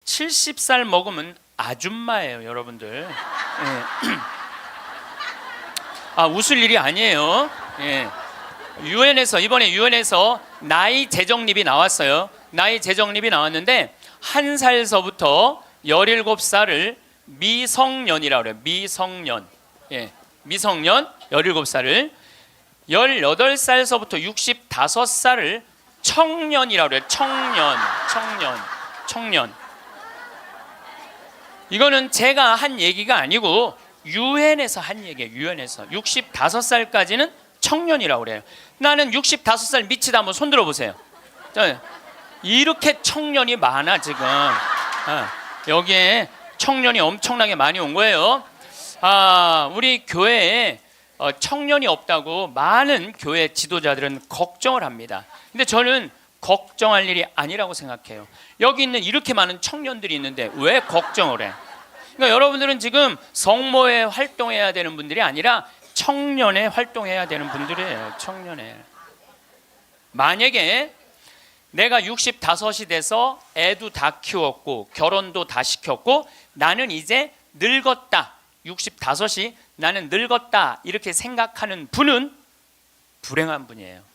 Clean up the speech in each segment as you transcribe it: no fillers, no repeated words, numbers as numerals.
70살 먹으면 아줌마예요, 여러분들. 예. 아, 웃을 일이 아니에요. 예. 이번에 유엔에서 나이 재정립이 나왔어요. 나이 재정립이 나왔는데 1살서부터 17살을 미성년이라고 그래요. 미성년. 예. 미성년 17살을 18살서부터 65살을 청년이라고 그래요. 청년. 이거는 제가 한 얘기가 아니고 유엔에서 한 얘기예요. 유엔에서 65살까지는 청년이라고 그래요. 나는 65살 미치다 한번 손 들어보세요. 이렇게 청년이 많아 지금. 여기에 청년이 엄청나게 많이 온 거예요. 우리 교회에 청년이 없다고 많은 교회 지도자들은 걱정을 합니다. 근데 저는 걱정할 일이 아니라고 생각해요. 여기 있는 이렇게 많은 청년들이 있는데 왜 걱정을 해? 그러니까 여러분들은 지금 성모에 활동해야 되는 분들이 아니라 청년에 활동해야 되는 분들이에요. 청년에. 만약에 내가 65이 돼서 애도 다 키웠고 결혼도 다 시켰고 나는 이제 늙었다. 65이 나는 늙었다. 이렇게 생각하는 분은 불행한 분이에요.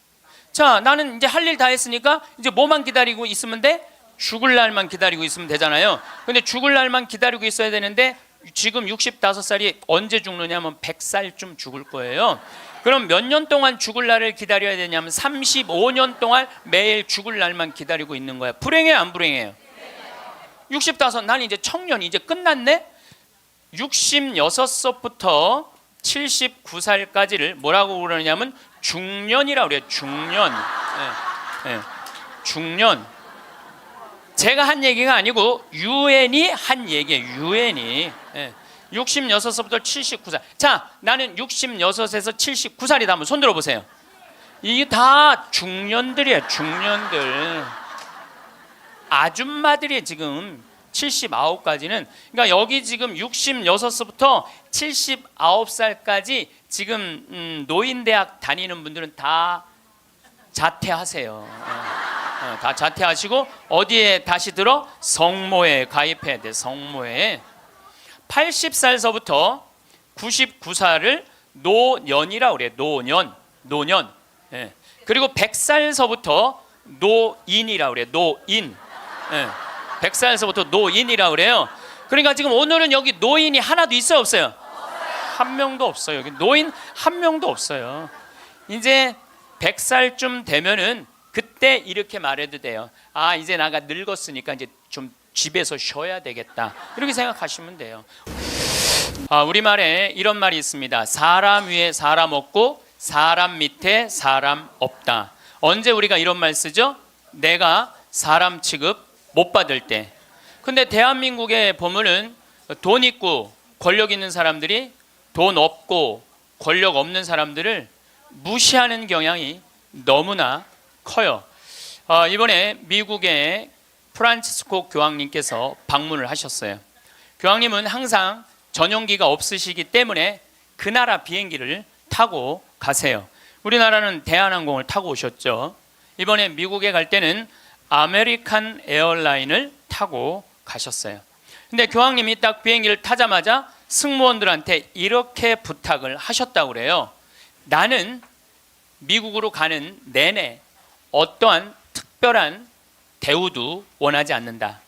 자, 나는 이제 할 일 다 했으니까 이제 뭐만 기다리고 있으면 돼? 죽을 날만 기다리고 있으면 되잖아요. 근데 죽을 날만 기다리고 있어야 되는데 지금 65살이 언제 죽느냐면 100살쯤 죽을 거예요. 그럼 몇 년 동안 죽을 날을 기다려야 되냐면 35년 동안 매일 죽을 날만 기다리고 있는 거야. 불행해요, 안 불행해요? 65, 난 이제 청년, 이제 끝났네? 66살부터 79살까지를 뭐라고 그러냐면 중년이라고 그래요. 중년. 중년. 제가 한 얘기가 아니고 유엔이 한 얘기예요. 유엔이. 66살부터 79살. 자, 나는 66에서 79살이다. 한번 손 들어보세요. 이게 다 중년들이에요. 중년들. 아줌마들이 지금 79까지는. 그러니까 여기 지금 66부터 79살까지 지금 노인대학 다니는 분들은 다 자퇴하세요. 다 자퇴하시고 어디에 다시 들어? 성모에 가입해야 돼. 성모에. 80살서부터 99살을 노년이라고 그래요. 노년. 예. 그리고 100살서부터 노인이라고 그래요. 노인. 100살서부터 노인이라고 그래요. 그러니까 지금 오늘은 여기 노인이 하나도 있어요, 없어요? 한 명도 없어요. 여기 노인 한 명도 없어요. 이제 100살쯤 되면은 그때 이렇게 말해도 돼요. 이제 나가 늙었으니까 이제 좀 집에서 쉬어야 되겠다. 이렇게 생각하시면 돼요. 우리말에 이런 말이 있습니다. 사람 위에 사람 없고 사람 밑에 사람 없다. 언제 우리가 이런 말 쓰죠? 내가 사람 취급 못 받을 때. 근데 대한민국에 보면은 돈 있고 권력 있는 사람들이 돈 없고 권력 없는 사람들을 무시하는 경향이 너무나 커요. 이번에 미국의 프란치스코 교황님께서 방문을 하셨어요. 교황님은 항상 전용기가 없으시기 때문에 그 나라 비행기를 타고 가세요. 우리나라는 대한항공을 타고 오셨죠. 이번에 미국에 갈 때는 아메리칸 에어라인을 타고 가셨어요. 근데 교황님이 딱 비행기를 타자마자 승무원들한테 이렇게 부탁을 하셨다고 그래요. 나는 미국으로 가는 내내 어떠한 특별한 대우도 원하지 않는다.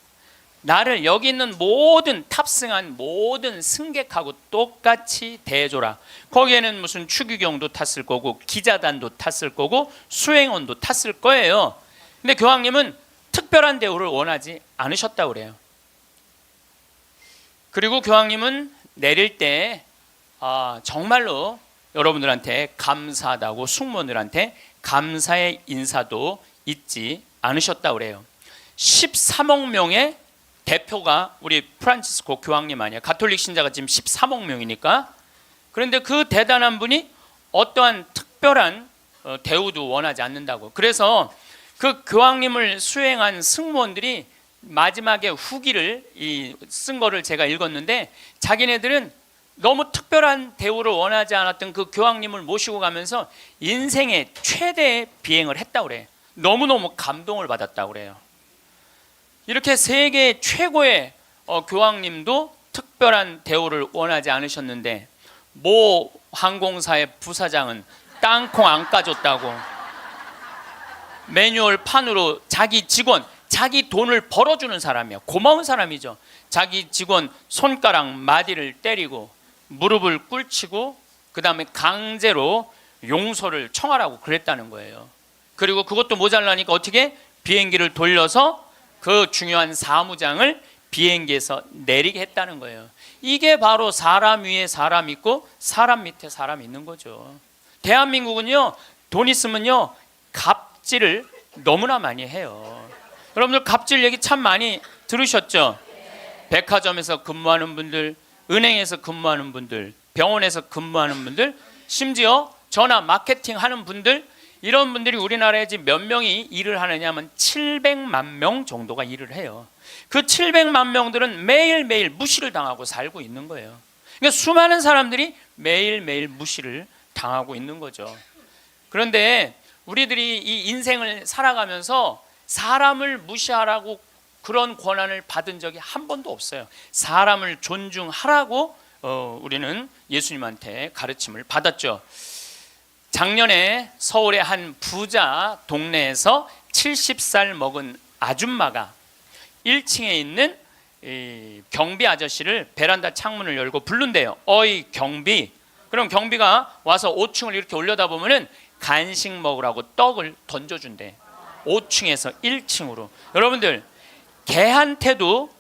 나를 여기 있는 모든 탑승한 모든 승객하고 똑같이 대해줘라. 거기에는 무슨 추기경도 탔을 거고 기자단도 탔을 거고 수행원도 탔을 거예요. 근데 교황님은 특별한 대우를 원하지 않으셨다고 그래요. 그리고 교황님은 내릴 때 정말로 여러분들한테 감사하다고 승무원들한테 감사의 인사도 잊지 않으셨다고 그래요. 13억 명의 대표가 우리 프란치스코 교황님 아니에요. 가톨릭 신자가 지금 13억 명이니까. 그런데 그 대단한 분이 어떠한 특별한 대우도 원하지 않는다고. 그래서 그 교황님을 수행한 승무원들이 마지막에 후기를 쓴 거를 제가 읽었는데 자기네들은 너무 특별한 대우를 원하지 않았던 그 교황님을 모시고 가면서 인생의 최대의 비행을 했다고 그래요. 너무너무 감동을 받았다고 그래요. 이렇게 세계 최고의 교황님도 특별한 대우를 원하지 않으셨는데 모 항공사의 부사장은 땅콩 안 까줬다고 매뉴얼 판으로 자기 직원, 자기 돈을 벌어주는 사람이야. 고마운 사람이죠. 자기 직원 손가락 마디를 때리고 무릎을 꿇치고 그 다음에 강제로 용서를 청하라고 그랬다는 거예요. 그리고 그것도 모자라니까 어떻게? 비행기를 돌려서 그 중요한 사무장을 비행기에서 내리게 했다는 거예요. 이게 바로 사람 위에 사람 있고 사람 밑에 사람 있는 거죠. 대한민국은요, 돈 있으면요 갑질을 너무나 많이 해요. 여러분들 갑질 얘기 참 많이 들으셨죠? 백화점에서 근무하는 분들, 은행에서 근무하는 분들, 병원에서 근무하는 분들, 심지어 전화 마케팅 하는 분들, 이런 분들이 우리나라에 지금 몇 명이 일을 하느냐 하면 700만 명 정도가 일을 해요. 그 700만 명들은 매일매일 무시를 당하고 살고 있는 거예요. 그러니까 수많은 사람들이 매일매일 무시를 당하고 있는 거죠. 그런데 우리들이 이 인생을 살아가면서 사람을 무시하라고 그런 권한을 받은 적이 한 번도 없어요. 사람을 존중하라고 우리는 예수님한테 가르침을 받았죠. 작년에 서울의 한 부자 동네에서 70살 먹은 아줌마가 1층에 있는 경비 아저씨를 베란다 창문을 열고 부른대요. 어이 경비. 그럼 경비가 와서 5층을 이렇게 올려다보면은 간식 먹으라고 떡을 던져준대. 5층에서 1층으로. 여러분들, 개한테도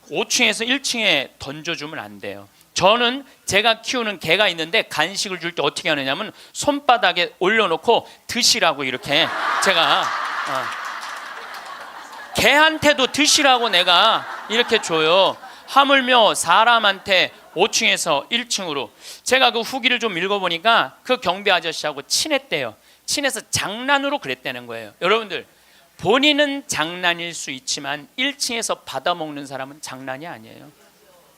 5층에서 1층에 던져주면 안 돼요. 저는 제가 키우는 개가 있는데 간식을 줄 때 어떻게 하느냐면 손바닥에 올려놓고 드시라고 이렇게 제가 개한테도 드시라고 내가 이렇게 줘요. 하물며 사람한테 5층에서 1층으로. 제가 그 후기를 좀 읽어보니까 그 경비 아저씨하고 친했대요. 친해서 장난으로 그랬다는 거예요. 여러분들, 본인은 장난일 수 있지만 1층에서 받아먹는 사람은 장난이 아니에요.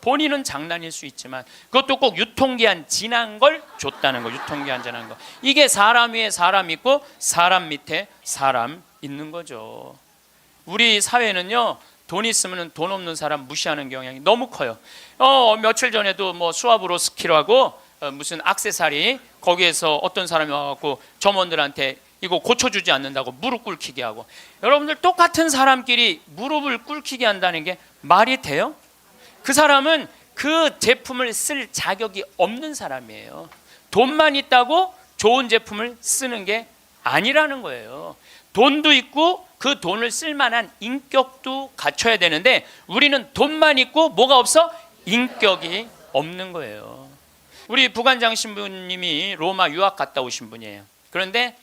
본인은 장난일 수 있지만 그것도 꼭 유통기한 지난 걸 줬다는 거. 유통기한 지난 거. 이게 사람 위에 사람 있고 사람 밑에 사람 있는 거죠. 우리 사회는요, 돈 있으면 돈 없는 사람 무시하는 경향이 너무 커요. 며칠 전에도 뭐 수아브로 스키라고 무슨 액세서리, 거기에서 어떤 사람이 와갖고 점원들한테 이거 고쳐주지 않는다고 무릎 꿇히게 하고. 여러분들, 똑같은 사람끼리 무릎을 꿇히게 한다는 게 말이 돼요? 그 사람은 그 제품을 쓸 자격이 없는 사람이에요. 돈만 있다고 좋은 제품을 쓰는 게 아니라는 거예요. 돈도 있고 그 돈을 쓸 만한 인격도 갖춰야 되는데 우리는 돈만 있고 뭐가 없어? 인격이 없는 거예요. 우리 부관장 신부님이 로마 유학 갔다 오신 분이에요. 그런데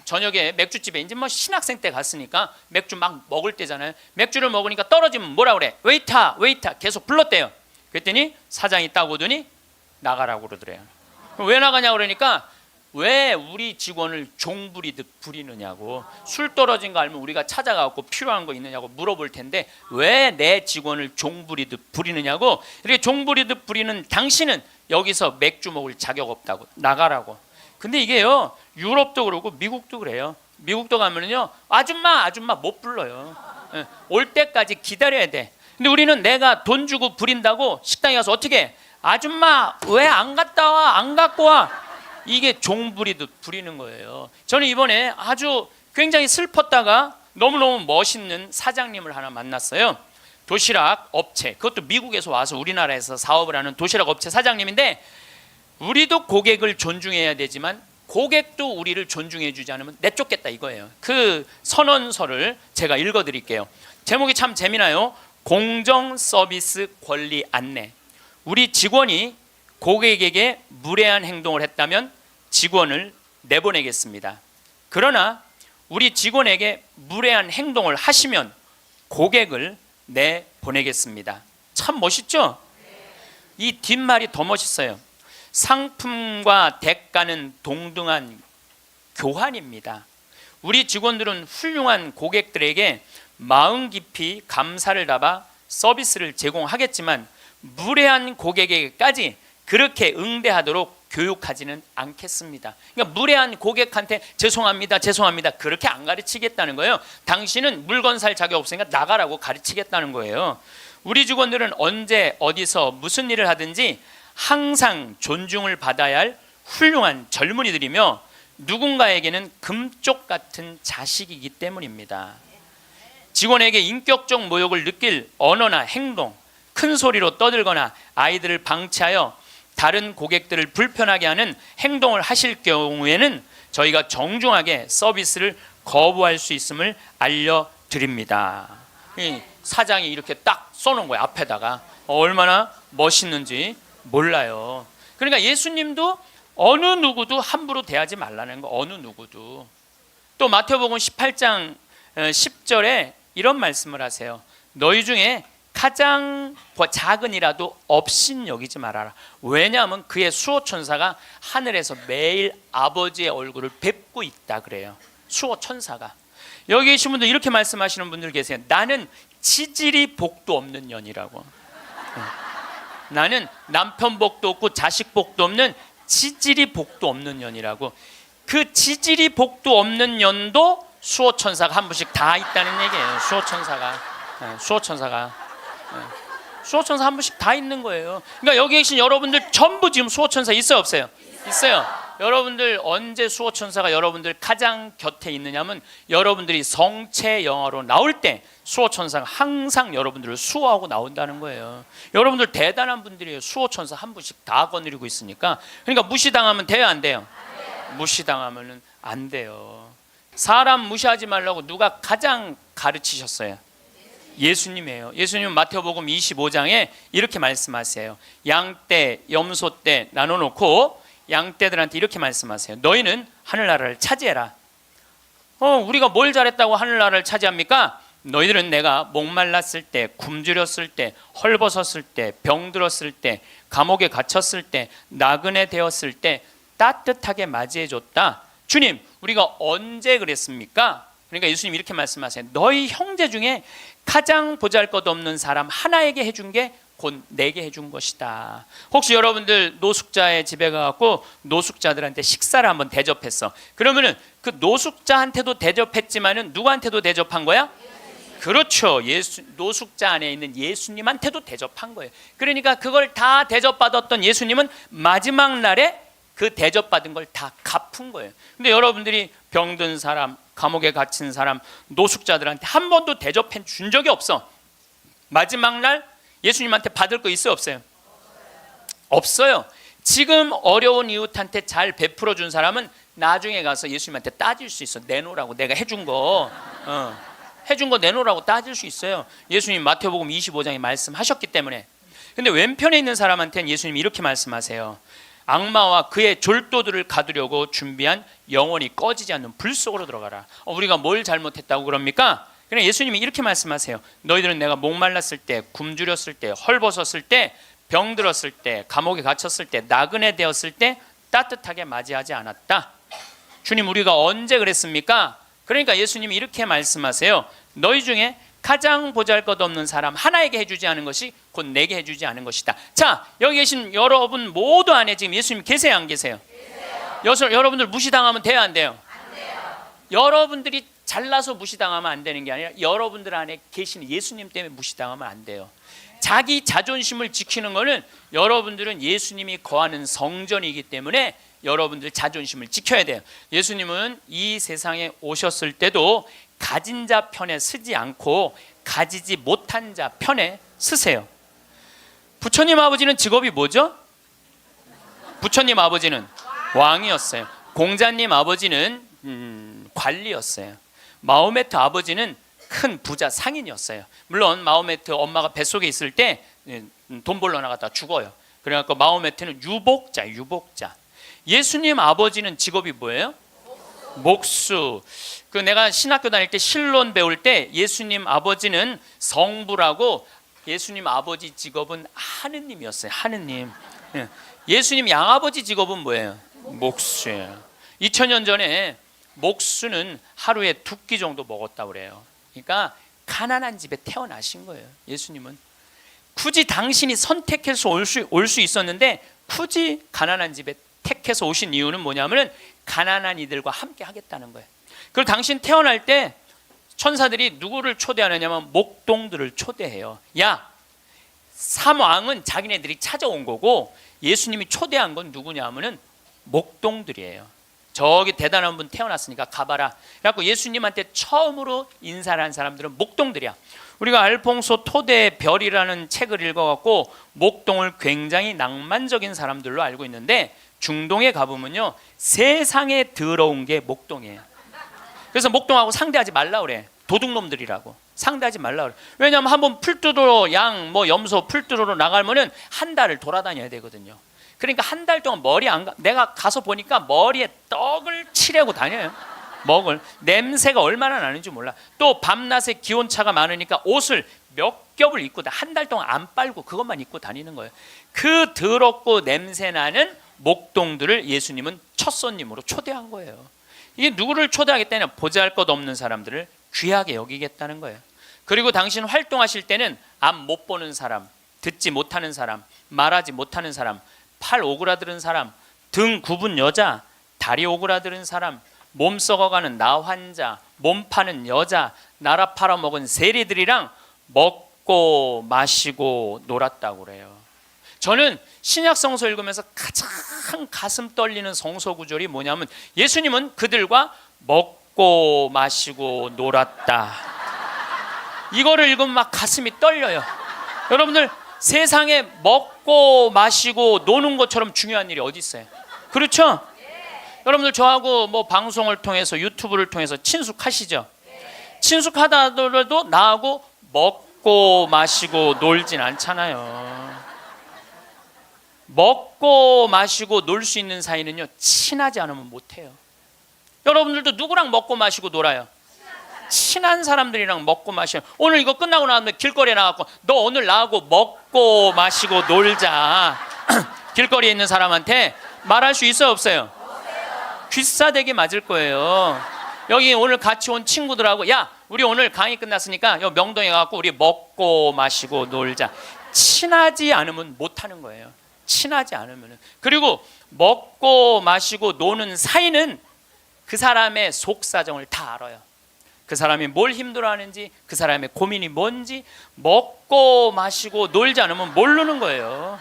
저녁에 맥주집에 이제 뭐 신학생 때 갔으니까 맥주 막 먹을 때잖아요. 맥주를 먹으니까 떨어지면 뭐라 그래? 웨이터, 웨이터 계속 불렀대요. 그랬더니 사장이 딱 오더니 나가라고 그러더래요. 왜 나가냐고 그러니까 왜 우리 직원을 종 부리듯 부리느냐고. 술 떨어진 거 알면 우리가 찾아가고 필요한 거 있느냐고 물어볼 텐데 왜 내 직원을 종 부리듯 부리느냐고. 이렇게 종 부리듯 부리는 당신은 여기서 맥주 먹을 자격 없다고 나가라고. 근데 이게요, 유럽도 그러고 미국도 그래요. 미국도 가면은요, 아줌마 아줌마 못 불러요. 올 때까지 기다려야 돼. 근데 우리는 내가 돈 주고 부린다고 식당에 가서 어떻게 해? 아줌마 왜 안 갔다 와? 안 갖고 와? 이게 종 부리듯 부리는 거예요. 저는 이번에 아주 굉장히 슬펐다가 너무너무 멋있는 사장님을 하나 만났어요. 도시락 업체, 그것도 미국에서 와서 우리나라에서 사업을 하는 도시락 업체 사장님인데, 우리도 고객을 존중해야 되지만 고객도 우리를 존중해 주지 않으면 내쫓겠다 이거예요. 그 선언서를 제가 읽어드릴게요. 제목이 참 재미나요. 공정 서비스 권리 안내. 우리 직원이 고객에게 무례한 행동을 했다면 직원을 내보내겠습니다. 그러나 우리 직원에게 무례한 행동을 하시면 고객을 내보내겠습니다. 참 멋있죠? 이 뒷말이 더 멋있어요. 상품과 대가는 동등한 교환입니다. 우리 직원들은 훌륭한 고객들에게 마음 깊이 감사를 담아 서비스를 제공하겠지만 무례한 고객에게까지 그렇게 응대하도록 교육하지는 않겠습니다. 그러니까 무례한 고객한테 죄송합니다, 죄송합니다 그렇게 안 가르치겠다는 거예요. 당신은 물건 살 자격 없으니까 나가라고 가르치겠다는 거예요. 우리 직원들은 언제 어디서 무슨 일을 하든지 항상 존중을 받아야 할 훌륭한 젊은이들이며 누군가에게는 금쪽 같은 자식이기 때문입니다. 직원에게 인격적 모욕을 느낄 언어나 행동, 큰 소리로 떠들거나 아이들을 방치하여 다른 고객들을 불편하게 하는 행동을 하실 경우에는 저희가 정중하게 서비스를 거부할 수 있음을 알려드립니다. 사장이 이렇게 딱 써놓은 거예요. 앞에다가. 얼마나 멋있는지 몰라요. 그러니까 예수님도 어느 누구도 함부로 대하지 말라는 거. 어느 누구도. 또 마태복음 18장 10절에 이런 말씀을 하세요. 너희 중에 가장 작은이라도 업신 여기지 말아라. 왜냐하면 그의 수호천사가 하늘에서 매일 아버지의 얼굴을 뵙고 있다 그래요. 수호천사가. 여기 계신 분들 이렇게 말씀하시는 분들 계세요. 나는 지질이 복도 없는 년이라고. 나는 남편 복도 없고 자식 복도 없는 지질이 복도 없는 년이라고. 그 지질이 복도 없는 년도 수호천사가 한 분씩 다 있다는 얘기예요. 수호천사 한 분씩 다 있는 거예요. 그러니까 여기 계신 여러분들 전부 지금 수호천사 있어요, 없어요? 있어요. 여러분들 언제 수호천사가 여러분들 가장 곁에 있느냐면 여러분들이 성체 영화로 나올 때 수호천사가 항상 여러분들을 수호하고 나온다는 거예요. 여러분들 대단한 분들이에요. 수호천사 한 분씩 다 거느리고 있으니까. 그러니까 무시당하면 돼요, 안 돼요? 무시당하면 안 돼요. 사람 무시하지 말라고 누가 가장 가르치셨어요? 예수님이에요. 예수님은 마태복음 25장에 이렇게 말씀하세요. 양떼, 염소떼 나눠놓고 양떼들한테 이렇게 말씀하세요. 너희는 하늘나라를 차지해라. 우리가 뭘 잘했다고 하늘나라를 차지합니까? 너희들은 내가 목말랐을 때, 굶주렸을 때, 헐벗었을 때, 병들었을 때, 감옥에 갇혔을 때, 나그네 되었을 때 따뜻하게 맞이해줬다. 주님, 우리가 언제 그랬습니까? 그러니까 예수님 이렇게 말씀하세요. 너희 형제 중에 가장 보잘것없는 사람 하나에게 해준 게 곧 내게 해준 것이다. 혹시 여러분들 노숙자의 집에 가갖고 노숙자들한테 식사를 한번 대접했어. 그러면은 그 노숙자한테도 대접했지만은 누구한테도 대접한 거야? 그렇죠. 노숙자 안에 있는 예수님한테도 대접한 거예요. 그러니까 그걸 다 대접받았던 예수님은 마지막 날에 그 대접받은 걸 다 갚은 거예요. 근데 여러분들이 병든 사람, 감옥에 갇힌 사람, 노숙자들한테 한 번도 대접해 준 적이 없어. 마지막 날 예수님한테 받을 거 있어요, 없어요? 없어요. 지금 어려운 이웃한테 잘 베풀어 준 사람은 나중에 가서 예수님한테 따질 수 있어. 내놓으라고. 내가 해준 거 해준 거 내놓으라고 따질 수 있어요. 예수님 마태복음 25장에 말씀하셨기 때문에. 근데 왼편에 있는 사람한테는 예수님이 이렇게 말씀하세요. 악마와 그의 졸도들을 가두려고 준비한 영원히 꺼지지 않는 불 속으로 들어가라. 우리가 뭘 잘못했다고 그럽니까? 그냥 예수님이 이렇게 말씀하세요. 너희들은 내가 목말랐을 때, 굶주렸을 때, 헐벗었을 때, 병들었을 때, 감옥에 갇혔을 때, 나그네 되었을 때 따뜻하게 맞이하지 않았다. 주님, 우리가 언제 그랬습니까? 그러니까 예수님이 이렇게 말씀하세요. 너희 중에 가장 보잘것없는 사람 하나에게 해주지 않은 것이 곧 내게 해주지 않은 것이다. 자, 여기 계신 여러분 모두 안에 지금 예수님 계세요, 안 계세요? 여러분들 무시당하면 돼요, 안 돼요? 안 돼요. 여러분들이 잘나서 무시당하면 안 되는 게 아니라 여러분들 안에 계신 예수님 때문에 무시당하면 안 돼요. 자기 자존심을 지키는 거는 여러분들은 예수님이 거하는 성전이기 때문에 여러분들 자존심을 지켜야 돼요. 예수님은 이 세상에 오셨을 때도 가진 자 편에 서지 않고 가지지 못한 자 편에 서세요. 부처님 아버지는 직업이 뭐죠? 부처님 아버지는 왕이었어요. 공자님 아버지는 관리였어요. 마호메트 아버지는 큰 부자 상인이었어요. 물론 마호메트 엄마가 뱃속에 있을 때 돈 벌러 나갔다 죽어요. 그래갖고 마호메트는 유복자. 예수님 아버지는 직업이 뭐예요? 목수. 그 내가 신학교 다닐 때 신론 배울 때 예수님 아버지는 성부라고 예수님 아버지 직업은 하느님이었어요. 하느님. 예수님 양아버지 직업은 뭐예요? 목수예요. 2000년 전에 목수는 하루에 2끼 정도 먹었다고 그래요. 그러니까 가난한 집에 태어나신 거예요. 예수님은 굳이 당신이 선택해서 올 수 있었는데 굳이 가난한 집에 택해서 오신 이유는 뭐냐면은 가난한 이들과 함께 하겠다는 거예요. 그리고 당신 태어날 때 천사들이 누구를 초대하느냐면 목동들을 초대해요. 야, 삼왕은 자기네들이 찾아온 거고 예수님이 초대한 건 누구냐 하면은 목동들이에요. 저기 대단한 분 태어났으니까 가봐라. 그래갖고 예수님한테 처음으로 인사를 한 사람들은 목동들이야. 우리가 알퐁소 토대의 별이라는 책을 읽어갖고 목동을 굉장히 낭만적인 사람들로 알고 있는데 중동에 가보면요 세상에 더러운 게 목동이에요. 그래서 목동하고 상대하지 말라 그래. 도둑놈들이라고 상대하지 말라 그래. 왜냐하면 한번 풀 뜯으러 양 뭐 염소 풀 뜯으러 나가면은 한 달을 돌아다녀야 되거든요. 그러니까 한 달 동안 머리 안 가. 내가 가서 보니까 머리에 떡을 칠하고 다녀요. 먹을 냄새가 얼마나 나는지 몰라. 또 밤낮에 기온차가 많으니까 옷을 몇 겹을 입고 한 달 동안 안 빨고 그것만 입고 다니는 거예요. 그 더럽고 냄새나는 목동들을 예수님은 첫 손님으로 초대한 거예요. 이게 누구를 초대하겠다냐? 보잘것없는 사람들을 귀하게 여기겠다는 거예요. 그리고 당신 활동하실 때는 앞 못 보는 사람, 듣지 못하는 사람, 말하지 못하는 사람, 팔 오그라드는 사람, 등 굽은 여자, 다리 오그라드는 사람, 몸 썩어가는 나 환자, 몸 파는 여자, 나라 팔아먹은 세리들이랑 먹고 마시고 놀았다고 그래요. 저는 신약 성서 읽으면서 가장 가슴 떨리는 성서 구절이 뭐냐면 예수님은 그들과 먹고 마시고 놀았다. 이거를 읽으면 막 가슴이 떨려요. 여러분들 세상에 먹고 마시고 노는 것처럼 중요한 일이 어디 있어요? 그렇죠? 여러분들 저하고 뭐 방송을 통해서 유튜브를 통해서 친숙하시죠? 친숙하다 하더라도 나하고 먹고 마시고 놀진 않잖아요. 먹고 마시고 놀 수 있는 사이는요 친하지 않으면 못해요. 여러분들도 누구랑 먹고 마시고 놀아요? 친한 사람들이랑 먹고 마셔요. 오늘 이거 끝나고 나면 길거리에 나가고 너 오늘 나하고 먹고 마시고 놀자. 길거리에 있는 사람한테 말할 수 있어요 없어요? 귀싸대기 맞을 거예요. 여기 오늘 같이 온 친구들하고 야 우리 오늘 강의 끝났으니까 여기 명동에 가서 우리 먹고 마시고 놀자. 친하지 않으면 못하는 거예요. 친하지 않으면. 그리고 먹고 마시고 노는 사이는 그 사람의 속사정을 다 알아요. 그 사람이 뭘 힘들어하는지, 그 사람의 고민이 뭔지 먹고 마시고 놀지 않으면 모르는 거예요.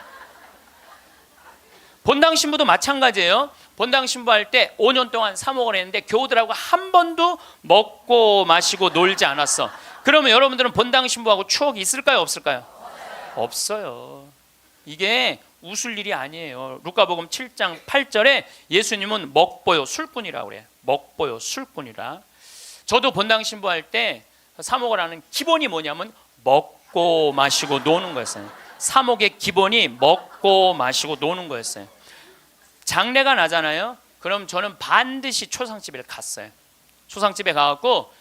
본당 신부도 마찬가지예요. 본당 신부할 때 5년 동안 사목을 했는데 교우들하고 한 번도 먹고 마시고 놀지 않았어. 그러면 여러분들은 본당 신부하고 추억이 있을까요 없을까요? 없어요. 이게 웃을 일이 아니에요. 루카복음 7장 8절에 예수님은 먹보요 술꾼이라고 그래요. 먹보요 술꾼이라. 저도 본당 신부할 때 사목을 하는 기본이 뭐냐면 먹고 마시고 노는 거였어요. 사목의 기본이 먹고 마시고 노는 거였어요. 장례가 나잖아요. 그럼 저는 반드시 초상집에 갔어요. 초상집에 가갖고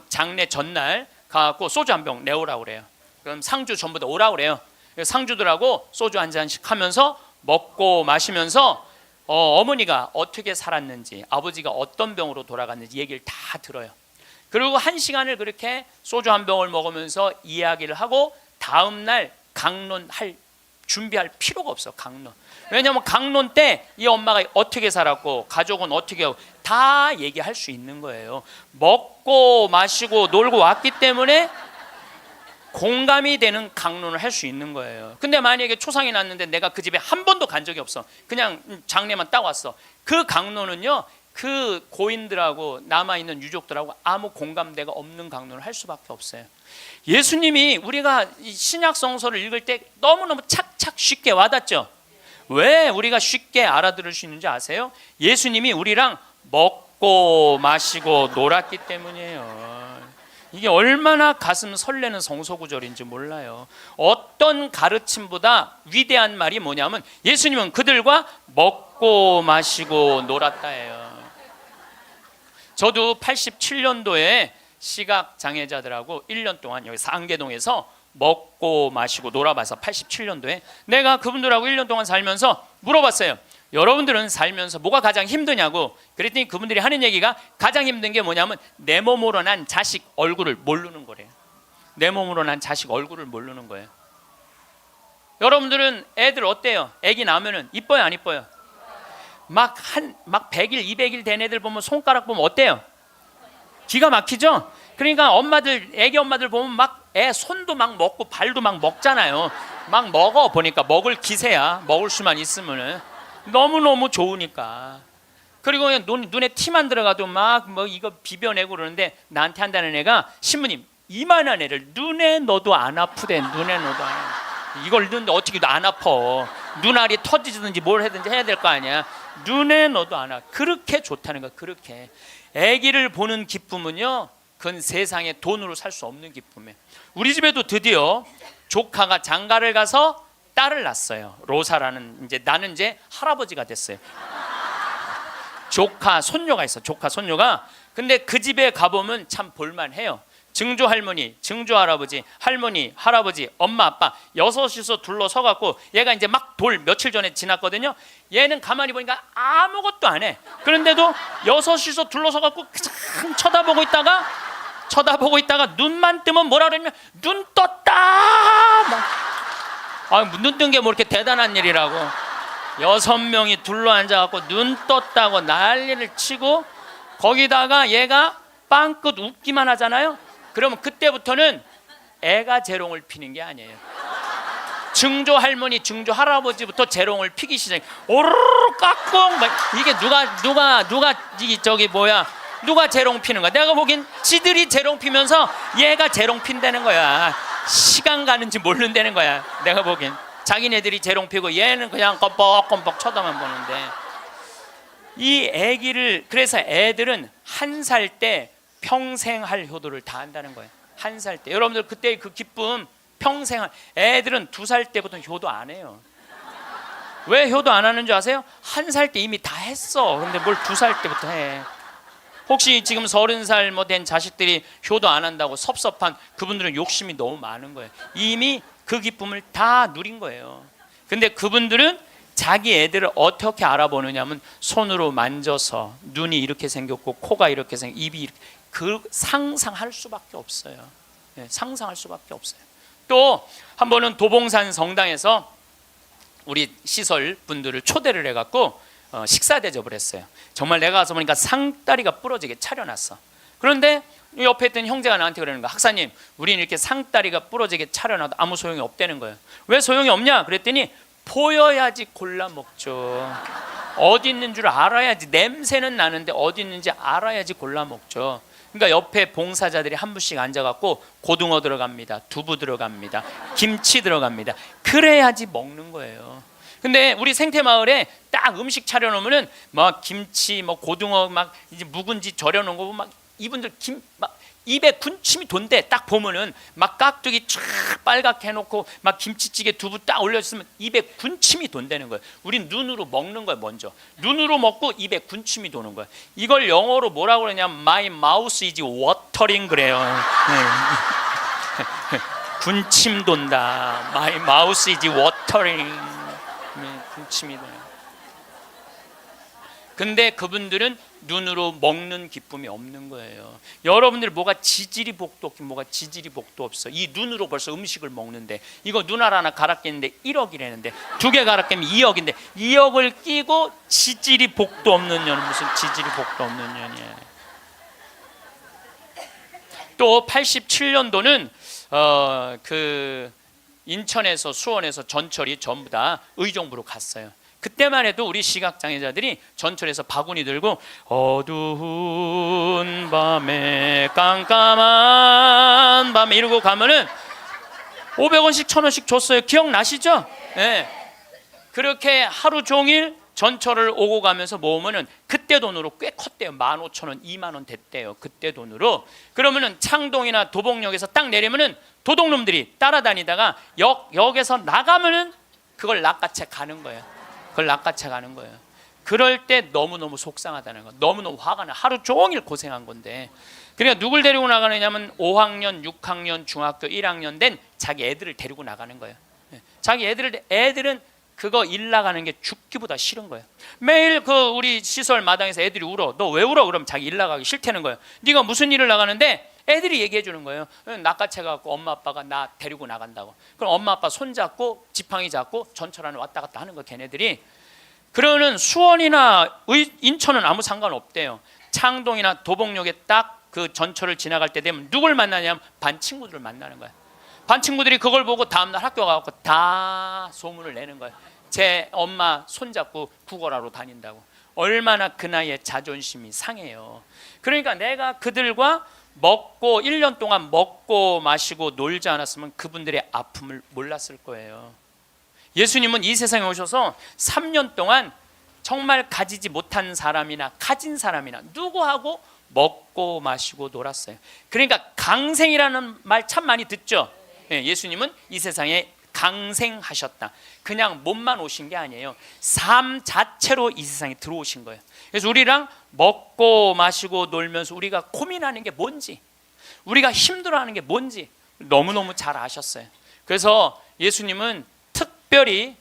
장례 전날 가갖고 소주 한 병 내오라고 그래요. 그럼 상주 전부 다 오라고 그래요. 상주들하고 소주 한 잔씩 하면서 먹고 마시면서 어머니가 어떻게 살았는지 아버지가 어떤 병으로 돌아갔는지 얘기를 다 들어요. 그리고 1시간을 그렇게 소주 한 병을 먹으면서 이야기를 하고 다음날 강론할 준비할 필요가 없어. 강론. 왜냐하면 강론 때 이 엄마가 어떻게 살았고 가족은 어떻게 하고 다 얘기할 수 있는 거예요. 먹고 마시고 놀고 왔기 때문에 공감이 되는 강론을 할 수 있는 거예요. 근데 만약에 초상이 났는데 내가 그 집에 한 번도 간 적이 없어. 그냥 장례만 딱 왔어. 그 강론은요 그 고인들하고 남아있는 유족들하고 아무 공감대가 없는 강론을 할 수밖에 없어요. 예수님이 우리가 신약 성서를 읽을 때 너무너무 착착 쉽게 와닿죠. 왜 우리가 쉽게 알아들을 수 있는지 아세요? 예수님이 우리랑 먹고 마시고 놀았기 때문이에요. 이게 얼마나 가슴 설레는 성서 구절인지 몰라요. 어떤 가르침보다 위대한 말이 뭐냐면 예수님은 그들과 먹고 마시고 놀았다예요. 저도 87년도에 시각장애자들하고 1년 동안 여기 상계동에서 먹고 마시고 놀아봐서 87년도에 내가 그분들하고 1년 동안 살면서 물어봤어요. 여러분들은 살면서 뭐가 가장 힘드냐고. 그랬더니 그분들이 하는 얘기가 가장 힘든 게 뭐냐면 내 몸으로 난 자식 얼굴을 모르는 거래요. 내 몸으로 난 자식 얼굴을 모르는 거예요. 여러분들은 애들 어때요? 애기 낳으면 이뻐요 안 이뻐요? 막 100일, 200일 된 애들 보면 손가락 보면 어때요? 기가 막히죠? 그러니까 애기 엄마들 보면 막 애 손도 막 먹고 발도 막 먹잖아요. 막 먹어 보니까 먹을 기세야. 먹을 수만 있으면은 너무너무 좋으니까. 그리고 그냥 눈에 티만 들어가도 막 뭐 이거 비벼내고 그러는데 나한테 한다는 애가 신부님 이만한 애를 눈에 넣어도 안 아프대. 눈에 넣어도 안 아파. 이걸 넣는데 어떻게 안 아파. 눈알이 터지든지 뭘 하든지 해야 될 거 아니야. 눈에 넣어도 안 아파. 그렇게 좋다는 거야. 그렇게 아기를 보는 기쁨은요 그건 세상에 돈으로 살 수 없는 기쁨이에요. 우리 집에도 드디어 조카가 장가를 가서 딸을 낳았어요. 로사라는 나는 이제 할아버지가 됐어요. 조카 손녀가 있어. 조카 손녀가. 근데 그 집에 가보면 참 볼만해요. 증조 할머니, 증조 할아버지, 할머니, 할아버지, 엄마, 아빠 여섯이서 둘러서 갖고 얘가 이제 막 며칠 전에 지났거든요. 얘는 가만히 보니까 아무것도 안 해. 그런데도 여섯이서 둘러서 갖고 그냥 쳐다보고 있다가 눈만 뜨면 뭐라 그러냐면 눈 떴다. 눈 뜬 게 뭐 이렇게 대단한 일이라고. 6명이 둘러앉아 갖고 눈 떴다고 난리를 치고 거기다가 얘가 빵긋 웃기만 하잖아요. 그러면 그때부터는 애가 재롱을 피는 게 아니에요. 증조 할머니, 증조 할아버지부터 재롱을 피기 시작해. 오르르 깍꿍. 이게 누가 재롱 피는 거야? 내가 보기엔 지들이 재롱 피면서 얘가 재롱 핀다는 거야. 시간 가는지 모른다는 거야. 내가 보기엔 자기네들이 재롱 피고 얘는 그냥 껌뻑껌뻑 쳐다만 보는데 이 아기를 그래서 애들은 1살 때 평생 할 효도를 다 한다는 거예요. 1살 때 여러분들 그때 그 기쁨 평생 애들은 2살 때부터 효도 안 해요. 왜 효도 안 하는 줄 아세요? 1살 때 이미 다 했어. 근데 뭘 2살 때부터 해? 혹시 지금 30살 뭐 된 자식들이 효도 안 한다고 섭섭한 그분들은 욕심이 너무 많은 거예요. 이미 그 기쁨을 다 누린 거예요. 근데 그분들은 자기 애들을 어떻게 알아보느냐면 손으로 만져서 눈이 이렇게 생겼고 코가 이렇게 생겼고 입이 이렇게 상상할 수밖에 없어요. 상상할 수밖에 없어요. 또 한 번은 도봉산 성당에서 우리 시설 분들을 초대를 해갖고 식사 대접을 했어요. 정말 내가 가서 보니까 상다리가 부러지게 차려놨어. 그런데 옆에 있던 형제가 나한테 그러는 거야. 학사님, 우리는 이렇게 상다리가 부러지게 차려놔도 아무 소용이 없다는 거예요. 왜 소용이 없냐? 그랬더니 보여야지 골라 먹죠. 어디 있는 줄 알아야지. 냄새는 나는데 어디 있는지 알아야지 골라 먹죠. 그러니까 옆에 봉사자들이 한 분씩 앉아갖고 고등어 들어갑니다. 두부 들어갑니다. 김치 들어갑니다. 그래야지 먹는 거예요. 근데 우리 생태마을에 딱 음식 차려놓으면은 막 김치, 뭐 고등어 막 이제 묵은지 절여놓은 거 보면 막 이분들 막 입에 군침이 돈대. 딱 보면은 막 깍두기 쫙 빨갛게 해놓고 막 김치찌개 두부 딱 올려주면 입에 군침이 돈다는 거예요. 우린 눈으로 먹는 거예요. 먼저 눈으로 먹고 입에 군침이 도는 거예요. 이걸 영어로 뭐라고 그러냐면 My mouth is watering 그래요. 군침 돈다. My mouth is watering. 군침이 도요. 근데 그분들은 눈으로 먹는 기쁨이 없는 거예요. 여러분들 뭐가 지지리 복도 없긴 뭐가 지지리 복도 없어. 이 눈으로 벌써 음식을 먹는데 이거 눈알 하나 갈아 끼는데 1억이라는데 2개 갈아 끼면 2억인데 2억을 끼고 지지리 복도 없는 년은 무슨 지지리 복도 없는 년이야. 또 87년도는 그 인천에서 수원에서 전철이 전부 다 의정부로 갔어요. 그때만 해도 우리 시각장애자들이 전철에서 바구니 들고 어두운 밤에 깜깜한 밤에 이러고 가면은 500원씩 1000원씩 줬어요. 기억나시죠? 네. 그렇게 하루 종일 전철을 오고 가면서 모으면은 그때 돈으로 꽤 컸대요. 15,000원, 2만원 됐대요. 그때 돈으로. 그러면은 창동이나 도봉역에서 딱 내리면은 도둑놈들이 따라다니다가 역에서 나가면은 그걸 낚아채 가는 거예요. 그걸 낚아채 가는 거예요. 그럴 때 너무너무 속상하다는 거. 너무너무 화가 나. 하루 종일 고생한 건데. 그러니까 누굴 데리고 나가느냐면 5학년, 6학년, 중학교 1학년 된 자기 애들을 데리고 나가는 거예요. 자기 애들은 그거 일 나가는 게 죽기보다 싫은 거예요. 매일 그 우리 시설 마당에서 애들이 울어. 너 왜 울어? 그러면 자기 일 나가기 싫다는 거예요. 네가 무슨 일을 나가는데? 애들이 얘기해 주는 거예요. 낚아채 갖고 엄마 아빠가 나 데리고 나간다고. 그럼 엄마 아빠 손 잡고 지팡이 잡고 전철 안에 왔다 갔다 하는 거 걔네들이. 그러는 수원이나 인천은 아무 상관없대요. 창동이나 도봉역에 딱 그 전철을 지나갈 때 되면 누굴 만나냐면 반 친구들을 만나는 거야. 반 친구들이 그걸 보고 다음날 학교 가고 다 소문을 내는 거야. 제 엄마 손잡고 구걸하러 다닌다고. 얼마나 그 나이에 자존심이 상해요. 그러니까 내가 그들과 먹고 1년 동안 먹고 마시고 놀지 않았으면 그분들의 아픔을 몰랐을 거예요. 예수님은 이 세상에 오셔서 3년 동안 정말 가지지 못한 사람이나 가진 사람이나 누구하고 먹고 마시고 놀았어요. 그러니까 강생이라는 말 참 많이 듣죠. 예수님은 이 세상에 강생하셨다. 그냥 몸만 오신 게 아니에요. 삶 자체로 이 세상에 들어오신 거예요. 그래서 우리랑 먹고 마시고 놀면서 우리가 고민하는 게 뭔지, 우리가 힘들어하는 게 뭔지 너무너무 잘 아셨어요. 그래서 예수님은 특별히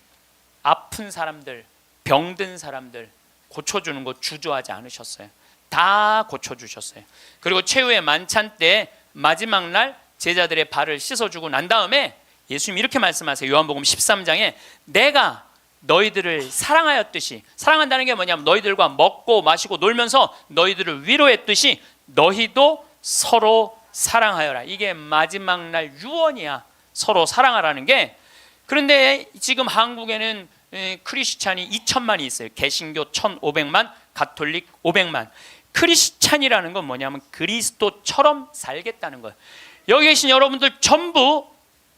아픈 사람들, 병든 사람들 고쳐주는 거 주저하지 않으셨어요. 다 고쳐주셨어요. 그리고 최후의 만찬 때 마지막 날 제자들의 발을 씻어주고 난 다음에 예수님이 이렇게 말씀하세요. 요한복음 13장에 내가 너희들을 사랑하였듯이, 사랑한다는 게 뭐냐면 너희들과 먹고 마시고 놀면서 너희들을 위로했듯이 너희도 서로 사랑하여라. 이게 마지막 날 유언이야. 서로 사랑하라는 게. 그런데 지금 한국에는 크리스찬이 2천만이 있어요. 개신교 1,500만, 가톨릭 500만. 크리스찬이라는 건 뭐냐면 그리스도처럼 살겠다는 거예요. 여기 계신 여러분들 전부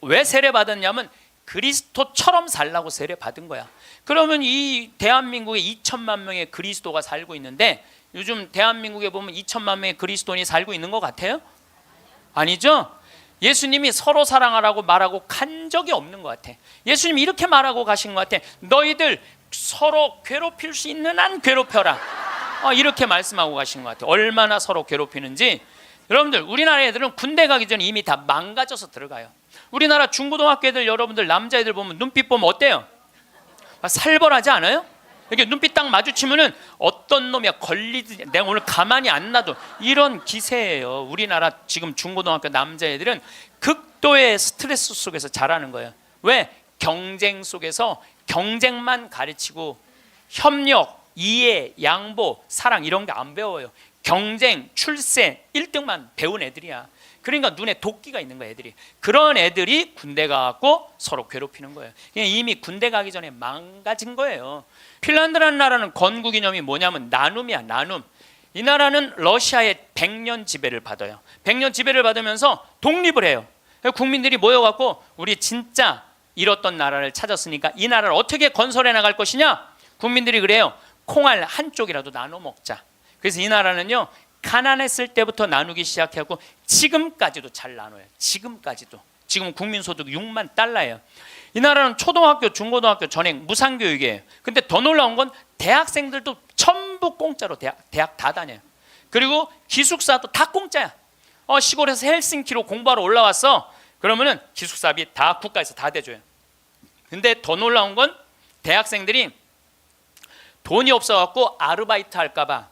왜 세례 받았냐면 그리스도처럼 살라고 세례 받은 거야. 그러면 이 대한민국에 2천만 명의 그리스도가 살고 있는데 요즘 대한민국에 보면 2천만 명의 그리스도인이 살고 있는 것 같아요? 아니죠? 예수님이 서로 사랑하라고 말하고 간 적이 없는 것 같아. 예수님이 이렇게 말하고 가신 것 같아. 너희들 서로 괴롭힐 수 있는 한 괴롭혀라. 이렇게 말씀하고 가신 것 같아요. 얼마나 서로 괴롭히는지. 여러분들 우리나라 애들은 군대 가기 전에 이미 다 망가져서 들어가요. 우리나라 중고등학교 애들 여러분들 남자애들 보면 눈빛 보면 어때요? 살벌하지 않아요? 이렇게 눈빛 딱 마주치면은 어떤 놈이야 걸리지 내가 오늘 가만히 안 놔둬 이런 기세예요. 우리나라 지금 중고등학교 남자애들은 극도의 스트레스 속에서 자라는 거예요. 왜? 경쟁 속에서 경쟁만 가르치고 협력, 이해, 양보, 사랑 이런 게 안 배워요. 경쟁, 출세 1등만 배운 애들이야. 그러니까 눈에 도끼가 있는 거야 애들이. 그런 애들이 군대 가고 서로 괴롭히는 거예요. 이미 군대 가기 전에 망가진 거예요. 핀란드라는 나라는 건국이념이 뭐냐면 나눔이야. 나눔. 이 나라는 러시아의 100년 지배를 받아요. 100년 지배를 받으면서 독립을 해요. 국민들이 모여갖고 우리 진짜 잃었던 나라를 찾았으니까 이 나라를 어떻게 건설해 나갈 것이냐. 국민들이 그래요. 콩알 한쪽이라도 나눠 먹자. 그래서 이 나라는요 가난했을 때부터 나누기 시작하고 지금까지도 잘 나눠요. 지금까지도. 지금 국민소득 6만 달러예요. 이 나라는 초등학교, 중고등학교 전액 무상교육이에요. 근데 더 놀라운 건 대학생들도 전부 공짜로 대학 다 다녀요. 그리고 기숙사도 다 공짜야. 시골에서 헬싱키로 공부하러 올라왔어. 그러면은 기숙사비 다 국가에서 다 대줘요. 근데 더 놀라운 건 대학생들이 돈이 없어갖고 아르바이트 할까봐,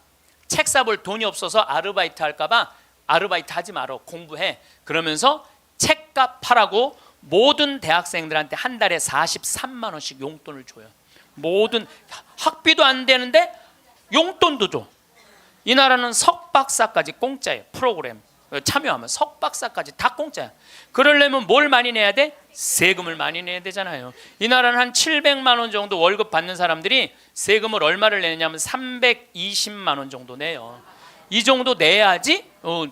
책 사볼 돈이 없어서 아르바이트 할까봐 아르바이트 하지 마라, 공부해. 그러면서 책값 하라고 모든 대학생들한테 한 달에 43만 원씩 용돈을 줘요. 모든 학비도 안 되는데 용돈도 줘. 이 나라는 석박사까지 공짜예요. 프로그램 참여하면 석박사까지 다 공짜야. 그러려면 뭘 많이 내야 돼? 세금을 많이 내야 되잖아요. 이 나라는 한 700만 원 정도 월급 받는 사람들이 세금을 얼마를 내냐면 320만 원 정도 내요. 이 정도 내야지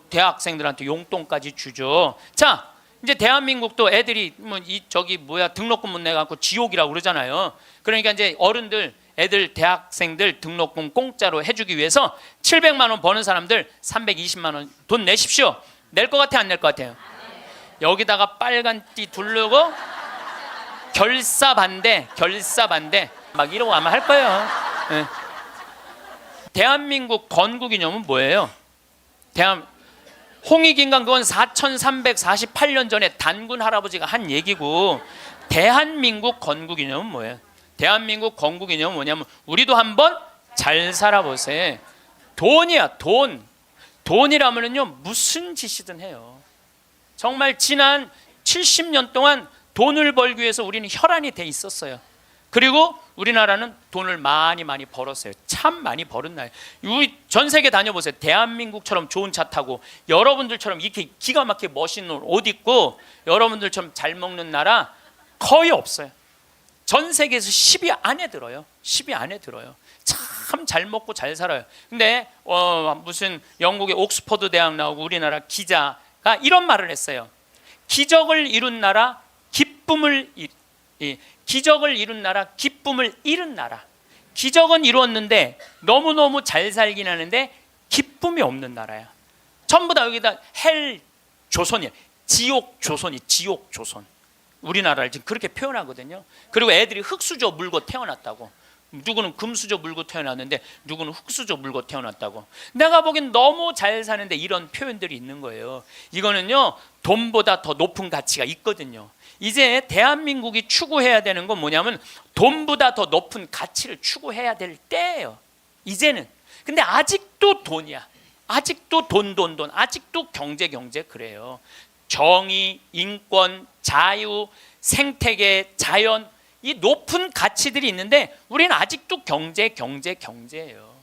대학생들한테 용돈까지 주죠. 자, 이제 대한민국도 애들이 등록금 못 내갖고 지옥이라고 그러잖아요. 그러니까 이제 어른들, 애들, 대학생들 등록금 공짜로 해주기 위해서 700만 원 버는 사람들 320만 원 돈 내십시오. 낼 것 같아, 안 낼 것 같아요? 여기다가 빨간 띠 두르고 결사 반대 막 이러고 아마 할 거예요. 네. 대한민국 건국이념은 뭐예요? 홍익인간 그건 4348년 전에 단군 할아버지가 한 얘기고, 대한민국 건국이념은 뭐예요? 대한민국 건국이념은 뭐냐면 우리도 한번 잘 살아보세요. 돈이야, 돈. 돈이라면요 무슨 짓이든 해요. 정말 지난 70년 동안 돈을 벌기 위해서 우리는 혈안이 돼 있었어요. 그리고 우리나라는 돈을 많이 벌었어요. 참 많이 벌은 나라예요. 우리 전 세계 다녀보세요. 대한민국처럼 좋은 차 타고 여러분들처럼 이렇게 기가 막히게 멋있는 옷 입고 여러분들처럼 잘 먹는 나라 거의 없어요. 전 세계에서 10위 안에 들어요. 10위 안에 들어요. 참 잘 먹고 잘 살아요. 근데 무슨 영국의 옥스퍼드 대학 나오고 우리나라 기자가 이런 말을 했어요. 기적을 이룬 나라, 기쁨을 잃은 나라. 기적은 이루었는데 너무너무 잘 살긴 하는데 기쁨이 없는 나라야. 전부 다 여기다 헬 조선이야. 지옥 조선. 우리나라를 지금 그렇게 표현하거든요. 그리고 애들이 흙수저 물고 태어났다고. 누구는 금수저 물고 태어났는데 누구는 흙수저 물고 태어났다고. 내가 보기엔 너무 잘 사는데 이런 표현들이 있는 거예요. 이거는요, 돈보다 더 높은 가치가 있거든요. 이제 대한민국이 추구해야 되는 건 뭐냐면 돈보다 더 높은 가치를 추구해야 될 때예요. 이제는. 근데 아직도 돈이야. 아직도 돈. 아직도 경제 그래요. 정의, 인권, 자유, 생태계, 자연, 이 높은 가치들이 있는데 우리는 아직도 경제예요.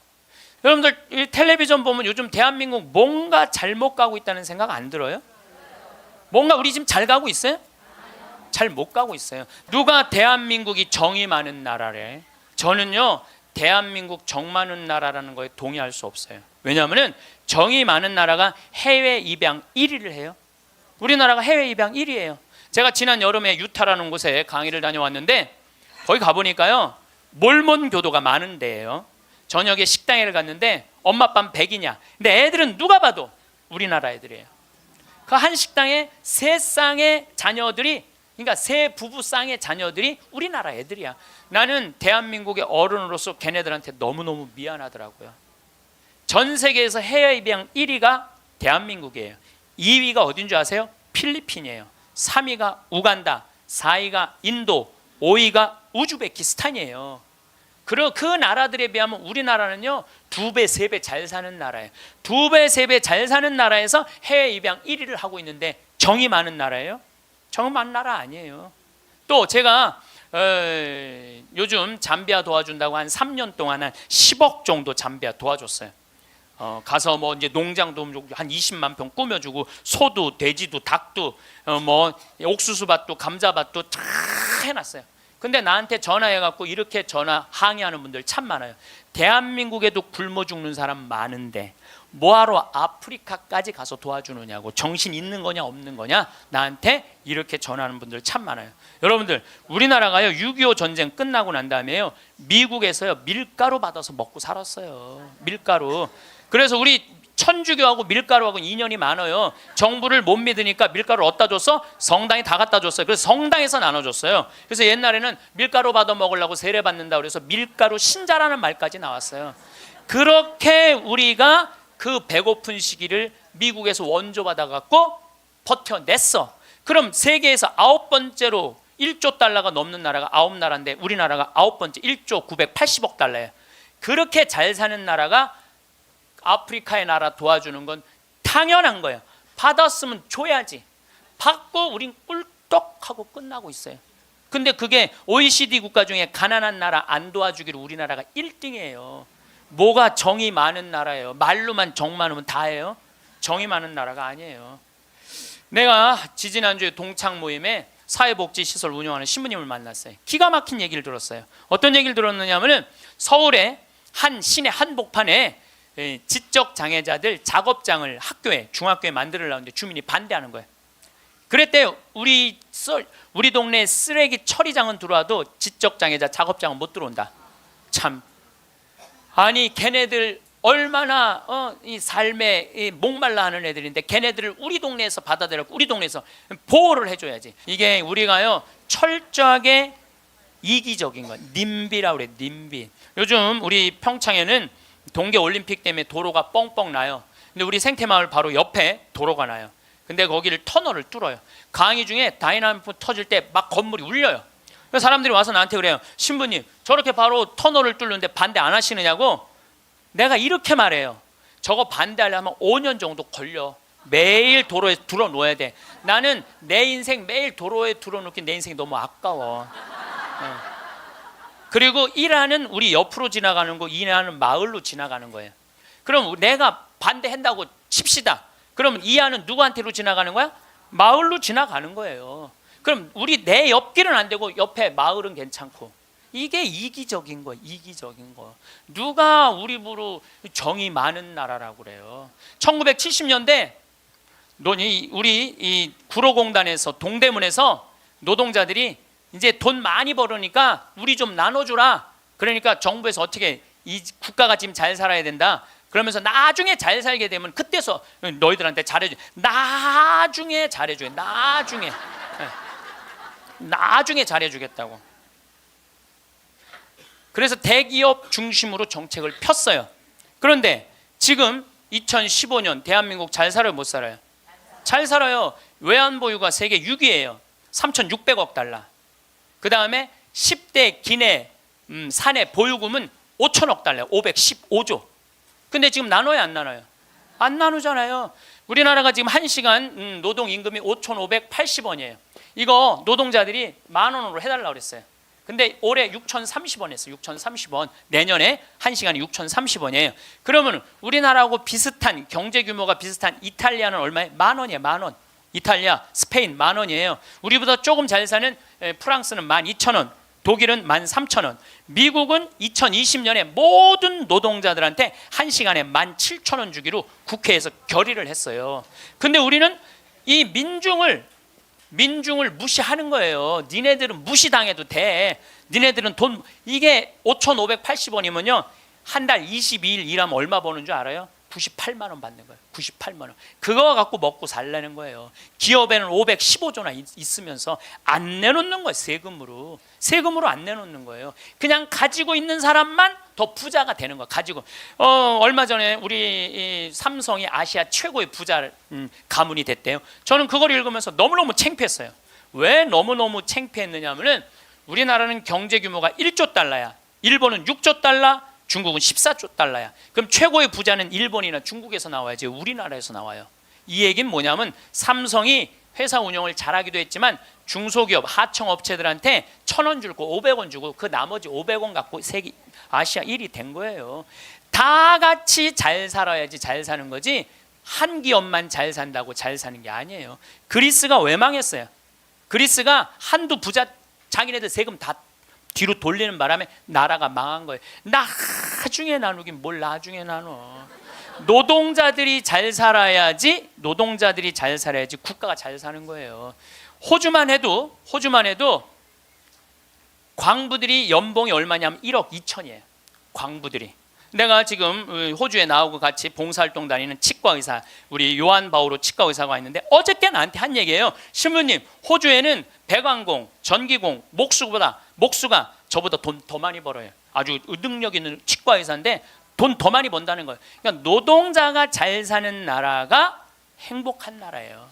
여러분들 이 텔레비전 보면 요즘 대한민국 뭔가 잘못 가고 있다는 생각 안 들어요? 뭔가 우리 지금 잘 가고 있어요? 잘 못 가고 있어요. 누가 대한민국이 정이 많은 나라래? 저는요, 대한민국 정 많은 나라라는 거에 동의할 수 없어요. 왜냐하면 정이 많은 나라가 해외 입양 1위를 해요. 우리나라가 해외 입양 1위예요. 제가 지난 여름에 유타라는 곳에 강의를 다녀왔는데 거기 가보니까요, 몰몬 교도가 많은 데예요. 저녁에 식당에 갔는데 엄마 아빠는 백이냐? 근데 애들은 누가 봐도 우리나라 애들이에요. 그 한 식당에 세 쌍의 자녀들이, 그러니까 세 부부 쌍의 자녀들이 우리나라 애들이야. 나는 대한민국의 어른으로서 걔네들한테 너무너무 미안하더라고요. 전 세계에서 해외 입양 1위가 대한민국이에요. 2위가 어딘 줄 아세요? 필리핀이에요. 3위가 우간다, 4위가 인도, 5위가 우즈베키스탄이에요. 그리고 그 나라들에 비하면 우리나라는요, 2배, 3배 잘 사는 나라예요. 2배, 3배 잘 사는 나라에서 해외 입양 1위를 하고 있는데 정이 많은 나라예요? 정이 많은 나라 아니에요. 또 제가 요즘 잠비아 도와준다고 한 3년 동안 한 10억 정도 잠비아 도와줬어요. 가서 뭐 이제 농장도 한 20만 평 꾸며주고 소도 돼지도 닭도 뭐 옥수수밭도 감자밭도 다 해놨어요. 근데 나한테 전화해갖고 이렇게 항의하는 분들 참 많아요. 대한민국에도 굶어 죽는 사람 많은데 뭐하러 아프리카까지 가서 도와주느냐고, 정신 있는 거냐 없는 거냐 나한테 이렇게 전하는 분들 참 많아요. 여러분들, 우리나라가요 6.25 전쟁 끝나고 난 다음에요 미국에서요 밀가루 받아서 먹고 살았어요. 밀가루. 그래서 우리 천주교하고 밀가루하고 인연이 많아요. 정부를 못 믿으니까 밀가루를 어디다 줬어? 성당에 다 갖다 줬어요. 그래서 성당에서 나눠줬어요. 그래서 옛날에는 밀가루 받아 먹으려고 세례 받는다 그래서 밀가루 신자라는 말까지 나왔어요. 그렇게 우리가 그 배고픈 시기를 미국에서 원조 받아갖고 버텨냈어. 그럼 세계에서 9번째로 1조 달러가 넘는 나라가 9나라인데 우리나라가 9번째 1조 980억 달러예요. 그렇게 잘 사는 나라가 아프리카의 나라 도와주는 건 당연한 거예요. 받았으면 줘야지. 받고 우린 꿀떡하고 끝나고 있어요. 근데 그게 OECD 국가 중에 가난한 나라 안 도와주기로 우리나라가 1등이에요. 뭐가 정이 많은 나라예요? 말로만 정 많으면 다예요? 정이 많은 나라가 아니에요. 내가 지지난주에 동창 모임에 사회복지시설 운영하는 신부님을 만났어요. 기가 막힌 얘기를 들었어요. 어떤 얘기를 들었느냐면 서울의 한 시내 한복판에 지적장애자들 작업장을 학교에, 중학교에 만들려는데 주민이 반대하는 거예요. 그랬대요. 우리 동네 쓰레기 처리장은 들어와도 지적장애자 작업장은 못 들어온다. 참, 아니 걔네들 얼마나 이 삶에 목말라 하는 애들인데 걔네들을 우리 동네에서 받아들였고 우리 동네에서 보호를 해줘야지. 이게 우리가요 철저하게 이기적인 거야. 님비라고 그래. 님비. 요즘 우리 평창에는 동계올림픽 때문에 도로가 뻥뻥 나요. 근데 우리 생태마을 바로 옆에 도로가 나요. 근데 거기를 터널을 뚫어요. 강의 중에 다이나믹 터질 때 막 건물이 울려요. 그래서 사람들이 와서 나한테 그래요. 신부님, 저렇게 바로 터널을 뚫는데 반대 안 하시느냐고. 내가 이렇게 말해요. 저거 반대하려면 5년 정도 걸려. 매일 도로에 들어놓아야 돼. 나는 내 인생 매일 도로에 들어놓기 내 인생이 너무 아까워. 그리고 1화는 우리 옆으로 지나가는 거, 2화는 마을로 지나가는 거예요. 그럼 내가 반대한다고 칩시다. 그럼 2화는 누구한테로 지나가는 거야? 마을로 지나가는 거예요. 그럼 내 옆길은 안 되고 옆에 마을은 괜찮고. 이게 이기적인 거예요. 이기적인 거. 누가 우리 부로 정이 많은 나라라고 그래요. 1970년대 우리 이 구로공단에서 동대문에서 노동자들이 이제 돈 많이 벌으니까 우리 좀 나눠주라. 그러니까 정부에서 어떻게 이 국가가 지금 잘 살아야 된다. 그러면서 나중에 잘 살게 되면 그때서 너희들한테 잘해줘. 나중에 잘해줘. 나중에 잘해주겠다고. 그래서 대기업 중심으로 정책을 폈어요. 그런데 지금 2015년 대한민국 잘 살아요, 못 살아요? 잘 살아요. 외환보유가 세계 6위예요. 3,600억 달러. 그 다음에 10대 기내 사내 보유금은 5천억 달러, 515조. 근데 지금 나눠요, 안 나눠요? 안 나누잖아요. 우리나라가 지금 1시간 노동임금이 5,580원이에요. 이거 노동자들이 10,000원으로 해달라고 그랬어요. 근데 올해 6,030원 했어요. 6,030원. 내년에 1시간이 6,030원이에요. 그러면 우리나라하고 비슷한 경제 규모가 비슷한 이탈리아는 얼마예요? 10,000원이에요. 10,000원. 이탈리아, 스페인 10,000원이에요. 우리보다 조금 잘 사는 프랑스는 12,000원. 독일은 13,000원. 미국은 2020년에 모든 노동자들한테 1시간에 17,000원 주기로 국회에서 결의를 했어요. 근데 우리는 이 민중을 무시하는 거예요. 니네들은 무시당해도 돼. 니네들은 돈, 이게 5,580원이면요 한 달 22일 일하면 얼마 버는 줄 알아요? 98만 원 받는 거예요. 98만 원. 그거 갖고 먹고 살라는 거예요. 기업에는 515조나 있으면서 안 내놓는 거예요. 세금으로 안 내놓는 거예요. 그냥 가지고 있는 사람만 더 부자가 되는 거예요. 가지고 얼마 전에 우리 삼성이 아시아 최고의 부자 가문이 됐대요. 저는 그걸 읽으면서 너무너무 창피했어요. 왜 너무너무 창피했느냐면은 우리나라는 경제 규모가 1조 달러야. 일본은 6조 달러, 중국은 14조 달러야. 그럼 최고의 부자는 일본이나 중국에서 나와야지 우리나라에서 나와요. 이 얘기는 뭐냐면 삼성이 회사 운영을 잘하기도 했지만 중소기업 하청업체들한테 1,000원 주고 500원 주고 그 나머지 500원 갖고 세계 아시아 1위 된 거예요. 다 같이 잘 살아야지 잘 사는 거지 한 기업만 잘 산다고 잘 사는 게 아니에요. 그리스가 왜 망했어요? 그리스가 한두 부자 자기네들 세금 다 뒤로 돌리는 바람에 나라가 망한 거예요. 나중에 나누긴 뭘 나중에 나눠. 노동자들이 잘 살아야지 국가가 잘 사는 거예요. 호주만 해도 광부들이 연봉이 얼마냐면 1억 2천이에요. 광부들이. 내가 지금 호주에 나오고 같이 봉사활동 다니는 치과의사, 우리 요한 바오로 치과의사가 있는데 어저께 나한테 한 얘기예요. 신부님, 호주에는 배관공, 전기공, 목수가 저보다 돈 더 많이 벌어요. 아주 능력 있는 치과의사인데 돈 더 많이 번다는 거예요. 그러니까 노동자가 잘 사는 나라가 행복한 나라예요.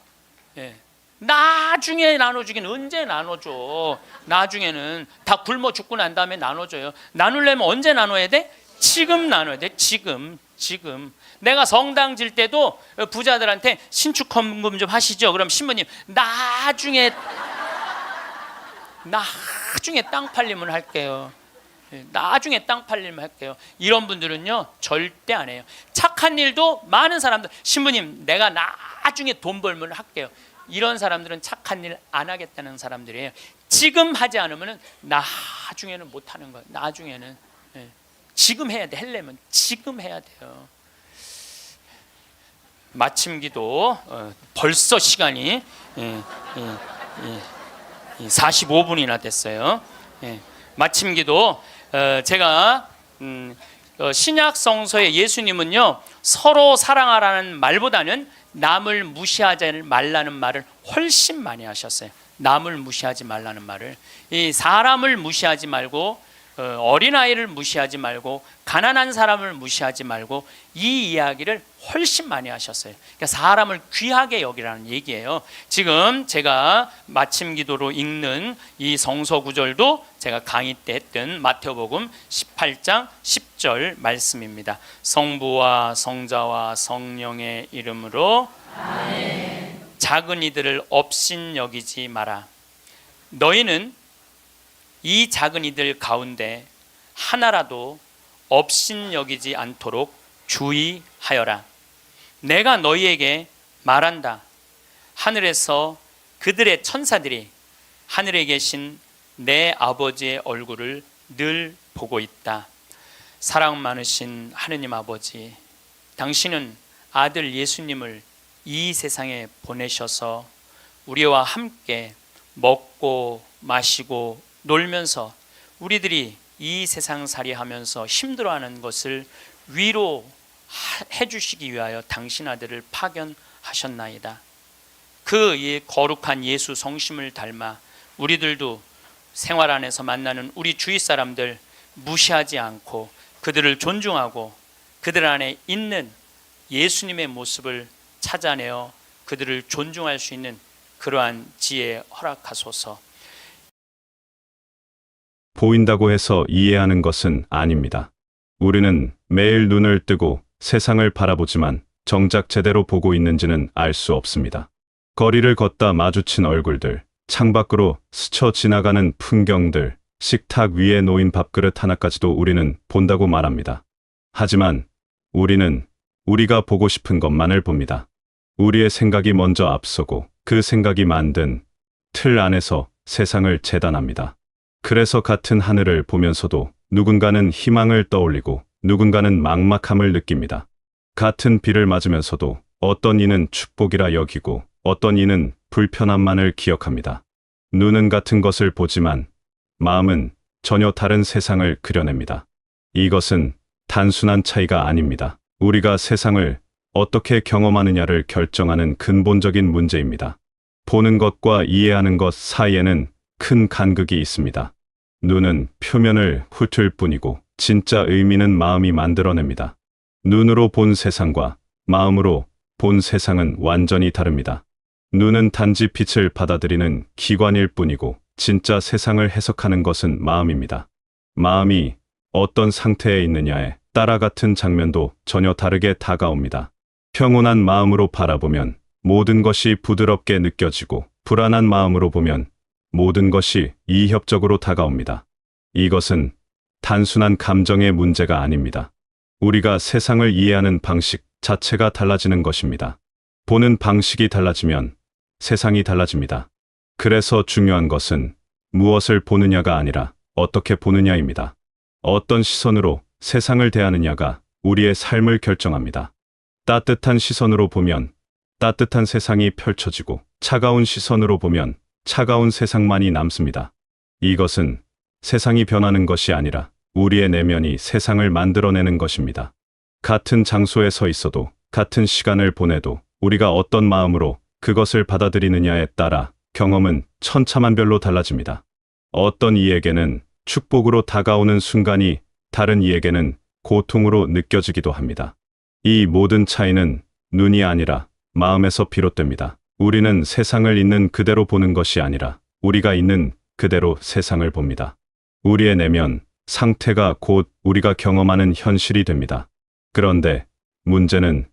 예. 나중에 나눠주긴 언제 나눠줘. 나중에는 다 굶어 죽고 난 다음에 나눠줘요. 나누려면 언제 나눠야 돼? 지금 나눠야 돼. 지금. 내가 성당 질 때도 부자들한테 신축 헌금 좀 하시죠. 그럼 신부님 나중에 땅 팔리면 할게요. 나중에 땅 팔리면 할게요. 이런 분들은요 절대 안 해요. 착한 일도 많은 사람들, 신부님 내가 나중에 돈 벌면 할게요. 이런 사람들은 착한 일 안 하겠다는 사람들이에요. 지금 하지 않으면 나중에는 못 하는 거예요. 나중에는 지금 해야 돼. 하려면 지금 해야 돼요. 마침 기도 벌써 시간이 45분이나 됐어요. 마침 기도 제가 신약 성서의 예수님은요 서로 사랑하라는 말보다는 남을 무시하지 말라는 말을 훨씬 많이 하셨어요. 남을 무시하지 말라는 말을. 이 사람을 무시하지 말고 어린아이를 무시하지 말고 가난한 사람을 무시하지 말고 이 이야기를 훨씬 많이 하셨어요. 그러니까 사람을 귀하게 여기라는 얘기예요. 지금 제가 마침 기도로 읽는 이 성서 구절도 제가 강의 때 했던 마태복음 18장 10절 말씀입니다. 성부와 성자와 성령의 이름으로 아멘. 작은 이들을 업신 여기지 마라. 너희는 이 작은 이들 가운데 하나라도 업신여기지 않도록 주의하여라. 내가 너희에게 말한다. 하늘에서 그들의 천사들이 하늘에 계신 내 아버지의 얼굴을 늘 보고 있다. 사랑 많으신 하느님 아버지, 당신은 아들 예수님을 이 세상에 보내셔서 우리와 함께 먹고 마시고 놀면서 우리들이 이 세상살이 하면서 힘들어하는 것을 위로해 주시기 위하여 당신 아들을 파견하셨나이다. 그 거룩한 예수 성심을 닮아 우리들도 생활 안에서 만나는 우리 주위 사람들 무시하지 않고 그들을 존중하고 그들 안에 있는 예수님의 모습을 찾아내어 그들을 존중할 수 있는 그러한 지혜 허락하소서. 보인다고 해서 이해하는 것은 아닙니다. 우리는 매일 눈을 뜨고 세상을 바라보지만 정작 제대로 보고 있는지는 알 수 없습니다. 거리를 걷다 마주친 얼굴들, 창밖으로 스쳐 지나가는 풍경들, 식탁 위에 놓인 밥그릇 하나까지도 우리는 본다고 말합니다. 하지만 우리는 우리가 보고 싶은 것만을 봅니다. 우리의 생각이 먼저 앞서고 그 생각이 만든 틀 안에서 세상을 재단합니다. 그래서 같은 하늘을 보면서도 누군가는 희망을 떠올리고 누군가는 막막함을 느낍니다. 같은 비를 맞으면서도 어떤 이는 축복이라 여기고 어떤 이는 불편함만을 기억합니다. 눈은 같은 것을 보지만 마음은 전혀 다른 세상을 그려냅니다. 이것은 단순한 차이가 아닙니다. 우리가 세상을 어떻게 경험하느냐를 결정하는 근본적인 문제입니다. 보는 것과 이해하는 것 사이에는 큰 간극이 있습니다. 눈은 표면을 훑을 뿐이고 진짜 의미는 마음이 만들어냅니다. 눈으로 본 세상과 마음으로 본 세상은 완전히 다릅니다. 눈은 단지 빛을 받아들이는 기관일 뿐이고 진짜 세상을 해석하는 것은 마음입니다. 마음이 어떤 상태에 있느냐에 따라 같은 장면도 전혀 다르게 다가옵니다. 평온한 마음으로 바라보면 모든 것이 부드럽게 느껴지고 불안한 마음으로 보면 모든 것이 이협적으로 다가옵니다. 이것은 단순한 감정의 문제가 아닙니다. 우리가 세상을 이해하는 방식 자체가 달라지는 것입니다. 보는 방식이 달라지면 세상이 달라집니다. 그래서 중요한 것은 무엇을 보느냐가 아니라 어떻게 보느냐입니다. 어떤 시선으로 세상을 대하느냐가 우리의 삶을 결정합니다. 따뜻한 시선으로 보면 따뜻한 세상이 펼쳐지고 차가운 시선으로 보면 차가운 세상만이 남습니다. 이것은 세상이 변하는 것이 아니라 우리의 내면이 세상을 만들어내는 것입니다. 같은 장소에 서 있어도 같은 시간을 보내도 우리가 어떤 마음으로 그것을 받아들이느냐에 따라 경험은 천차만별로 달라집니다. 어떤 이에게는 축복으로 다가오는 순간이 다른 이에게는 고통으로 느껴지기도 합니다. 이 모든 차이는 눈이 아니라 마음에서 비롯됩니다. 우리는 세상을 있는 그대로 보는 것이 아니라 우리가 있는 그대로 세상을 봅니다. 우리의 내면 상태가 곧 우리가 경험하는 현실이 됩니다. 그런데 문제는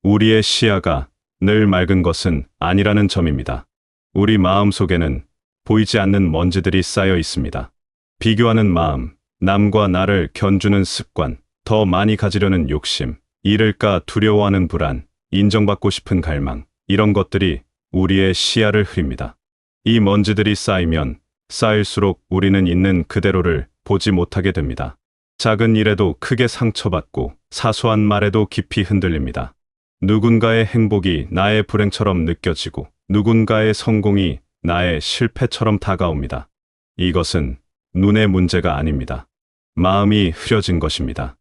우리의 시야가 늘 맑은 것은 아니라는 점입니다. 우리 마음 속에는 보이지 않는 먼지들이 쌓여 있습니다. 비교하는 마음, 남과 나를 견주는 습관, 더 많이 가지려는 욕심, 잃을까 두려워하는 불안, 인정받고 싶은 갈망, 이런 것들이 우리의 시야를 흐립니다. 이 먼지들이 쌓이면 쌓일수록 우리는 있는 그대로를 보지 못하게 됩니다. 작은 일에도 크게 상처받고 사소한 말에도 깊이 흔들립니다. 누군가의 행복이 나의 불행처럼 느껴지고 누군가의 성공이 나의 실패처럼 다가옵니다. 이것은 눈의 문제가 아닙니다. 마음이 흐려진 것입니다.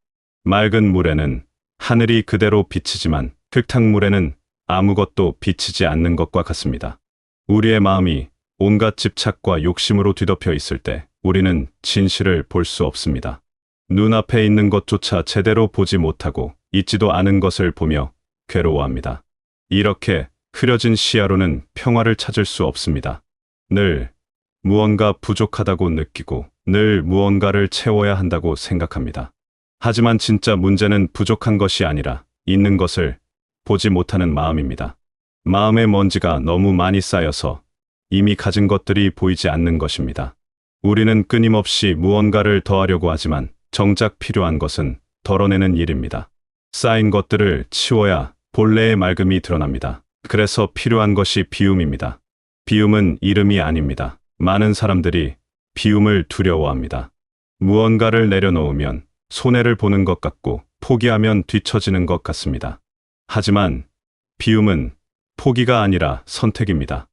맑은 물에는 하늘이 그대로 비치지만 흙탕물에는 아무것도 비치지 않는 것과 같습니다. 우리의 마음이 온갖 집착과 욕심으로 뒤덮여 있을 때 우리는 진실을 볼 수 없습니다. 눈앞에 있는 것조차 제대로 보지 못하고 있지도 않은 것을 보며 괴로워합니다. 이렇게 흐려진 시야로는 평화를 찾을 수 없습니다. 늘 무언가 부족하다고 느끼고 늘 무언가를 채워야 한다고 생각합니다. 하지만 진짜 문제는 부족한 것이 아니라 있는 것을 보지 못하는 마음입니다. 마음의 먼지가 너무 많이 쌓여서 이미 가진 것들이 보이지 않는 것입니다. 우리는 끊임없이 무언가를 더하려고 하지만 정작 필요한 것은 덜어내는 일입니다. 쌓인 것들을 치워야 본래의 맑음이 드러납니다. 그래서 필요한 것이 비움입니다. 비움은 이름이 아닙니다. 많은 사람들이 비움을 두려워합니다. 무언가를 내려놓으면 손해를 보는 것 같고 포기하면 뒤처지는 것 같습니다. 하지만 비움은 포기가 아니라 선택입니다.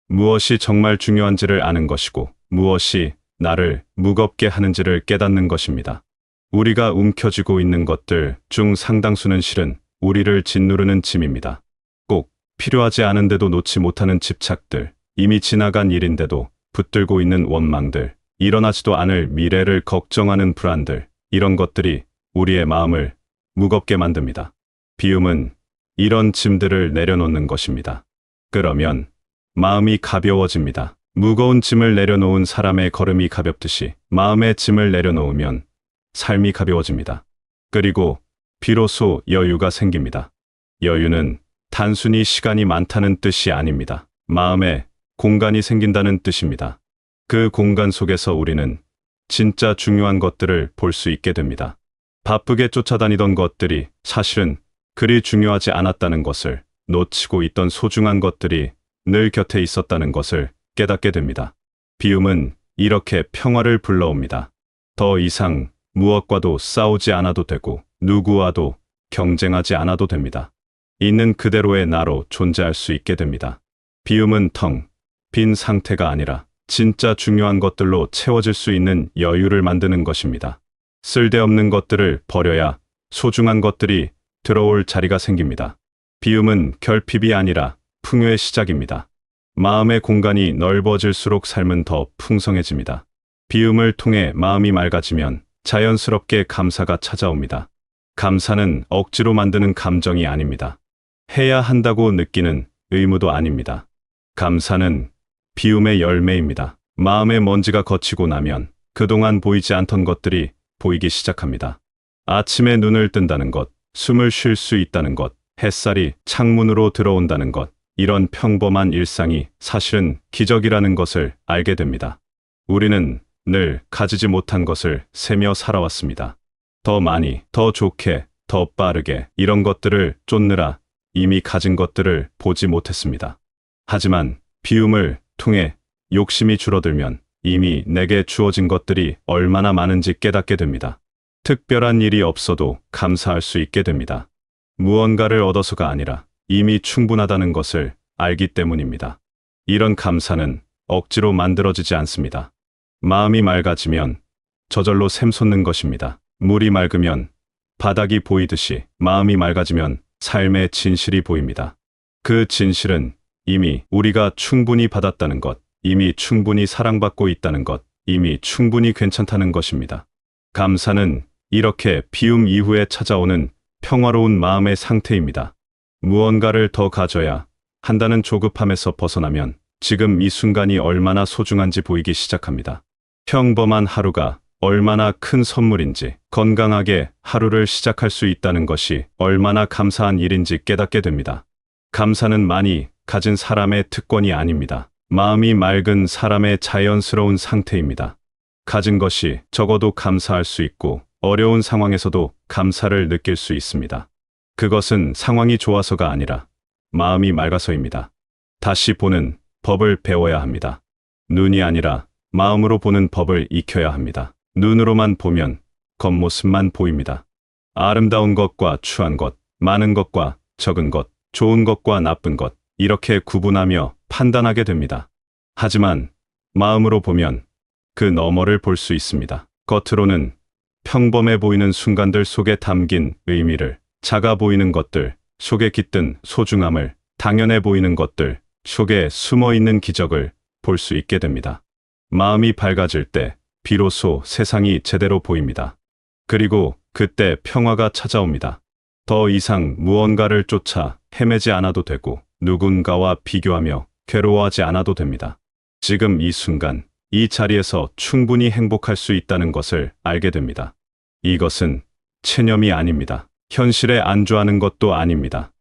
무엇이 정말 중요한지를 아는 것이고 무엇이 나를 무겁게 하는지를 깨닫는 것입니다. 우리가 움켜쥐고 있는 것들 중 상당수는 실은 우리를 짓누르는 짐입니다. 꼭 필요하지 않은데도 놓지 못하는 집착들, 이미 지나간 일인데도 붙들고 있는 원망들, 일어나지도 않을 미래를 걱정하는 불안들, 이런 것들이 우리의 마음을 무겁게 만듭니다. 비움은 이런 짐들을 내려놓는 것입니다. 그러면 마음이 가벼워집니다. 무거운 짐을 내려놓은 사람의 걸음이 가볍듯이 마음의 짐을 내려놓으면 삶이 가벼워집니다. 그리고 비로소 여유가 생깁니다. 여유는 단순히 시간이 많다는 뜻이 아닙니다. 마음에 공간이 생긴다는 뜻입니다. 그 공간 속에서 우리는 진짜 중요한 것들을 볼 수 있게 됩니다. 바쁘게 쫓아다니던 것들이 사실은 그리 중요하지 않았다는 것을, 놓치고 있던 소중한 것들이 늘 곁에 있었다는 것을 깨닫게 됩니다. 비움은 이렇게 평화를 불러옵니다. 더 이상 무엇과도 싸우지 않아도 되고 누구와도 경쟁하지 않아도 됩니다. 있는 그대로의 나로 존재할 수 있게 됩니다. 비움은 텅 빈 상태가 아니라 진짜 중요한 것들로 채워질 수 있는 여유를 만드는 것입니다. 쓸데없는 것들을 버려야 소중한 것들이 들어올 자리가 생깁니다. 비움은 결핍이 아니라 풍요의 시작입니다. 마음의 공간이 넓어질수록 삶은 더 풍성해집니다. 비움을 통해 마음이 맑아지면 자연스럽게 감사가 찾아옵니다. 감사는 억지로 만드는 감정이 아닙니다. 해야 한다고 느끼는 의무도 아닙니다. 감사는 비움의 열매입니다. 마음의 먼지가 걷히고 나면 그동안 보이지 않던 것들이 보이기 시작합니다. 아침에 눈을 뜬다는 것, 숨을 쉴 수 있다는 것, 햇살이 창문으로 들어온다는 것, 이런 평범한 일상이 사실은 기적이라는 것을 알게 됩니다. 우리는 늘 가지지 못한 것을 세며 살아왔습니다. 더 많이, 더 좋게, 더 빠르게 이런 것들을 쫓느라 이미 가진 것들을 보지 못했습니다. 하지만 비움을 통해 욕심이 줄어들면 이미 내게 주어진 것들이 얼마나 많은지 깨닫게 됩니다. 특별한 일이 없어도 감사할 수 있게 됩니다. 무언가를 얻어서가 아니라 이미 충분하다는 것을 알기 때문입니다. 이런 감사는 억지로 만들어지지 않습니다. 마음이 맑아지면 저절로 샘솟는 것입니다. 물이 맑으면 바닥이 보이듯이 마음이 맑아지면 삶의 진실이 보입니다. 그 진실은 이미 우리가 충분히 받았다는 것, 이미 충분히 사랑받고 있다는 것, 이미 충분히 괜찮다는 것입니다. 감사는 이렇게 비움 이후에 찾아오는 평화로운 마음의 상태입니다. 무언가를 더 가져야 한다는 조급함에서 벗어나면 지금 이 순간이 얼마나 소중한지 보이기 시작합니다. 평범한 하루가 얼마나 큰 선물인지, 건강하게 하루를 시작할 수 있다는 것이 얼마나 감사한 일인지 깨닫게 됩니다. 감사는 많이 가진 사람의 특권이 아닙니다. 마음이 맑은 사람의 자연스러운 상태입니다. 가진 것이 적어도 감사할 수 있고 어려운 상황에서도 감사를 느낄 수 있습니다. 그것은 상황이 좋아서가 아니라 마음이 맑아서입니다. 다시 보는 법을 배워야 합니다. 눈이 아니라 마음으로 보는 법을 익혀야 합니다. 눈으로만 보면 겉모습만 보입니다. 아름다운 것과 추한 것, 많은 것과 적은 것, 좋은 것과 나쁜 것, 이렇게 구분하며 판단하게 됩니다. 하지만 마음으로 보면 그 너머를 볼 수 있습니다. 겉으로는 평범해 보이는 순간들 속에 담긴 의미를, 작아 보이는 것들 속에 깃든 소중함을, 당연해 보이는 것들 속에 숨어 있는 기적을 볼 수 있게 됩니다. 마음이 밝아질 때 비로소 세상이 제대로 보입니다. 그리고 그때 평화가 찾아옵니다. 더 이상 무언가를 쫓아 헤매지 않아도 되고 누군가와 비교하며 괴로워하지 않아도 됩니다. 지금 이 순간, 이 자리에서 충분히 행복할 수 있다는 것을 알게 됩니다. 이것은 체념이 아닙니다. 현실에 안주하는 것도 아닙니다.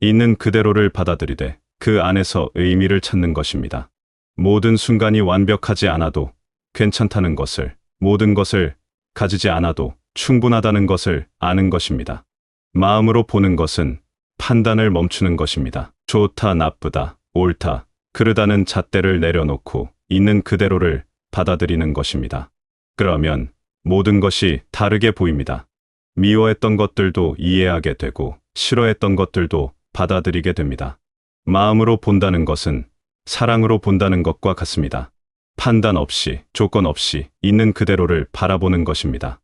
있는 그대로를 받아들이되 그 안에서 의미를 찾는 것입니다. 모든 순간이 완벽하지 않아도 괜찮다는 것을, 모든 것을 가지지 않아도 충분하다는 것을 아는 것입니다. 마음으로 보는 것은 판단을 멈추는 것입니다. 좋다, 나쁘다, 옳다, 그르다는 잣대를 내려놓고 있는 그대로를 받아들이는 것입니다. 그러면 모든 것이 다르게 보입니다. 미워했던 것들도 이해하게 되고 싫어했던 것들도 받아들이게 됩니다. 마음으로 본다는 것은 사랑으로 본다는 것과 같습니다. 판단 없이, 조건 없이 있는 그대로를 바라보는 것입니다.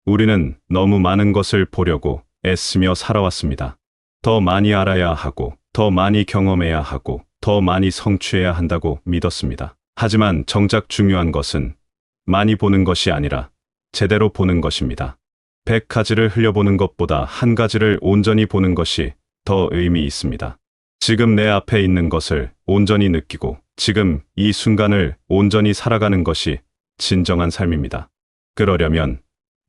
우리는 너무 많은 것을 보려고 애쓰며 살아왔습니다. 더 많이 알아야 하고, 더 많이 경험해야 하고, 더 많이 성취해야 한다고 믿었습니다. 하지만 정작 중요한 것은 많이 보는 것이 아니라 제대로 보는 것입니다. 100가지를 흘려보는 것보다 한 가지를 온전히 보는 것이 더 의미 있습니다. 지금 내 앞에 있는 것을 온전히 느끼고 지금 이 순간을 온전히 살아가는 것이 진정한 삶입니다. 그러려면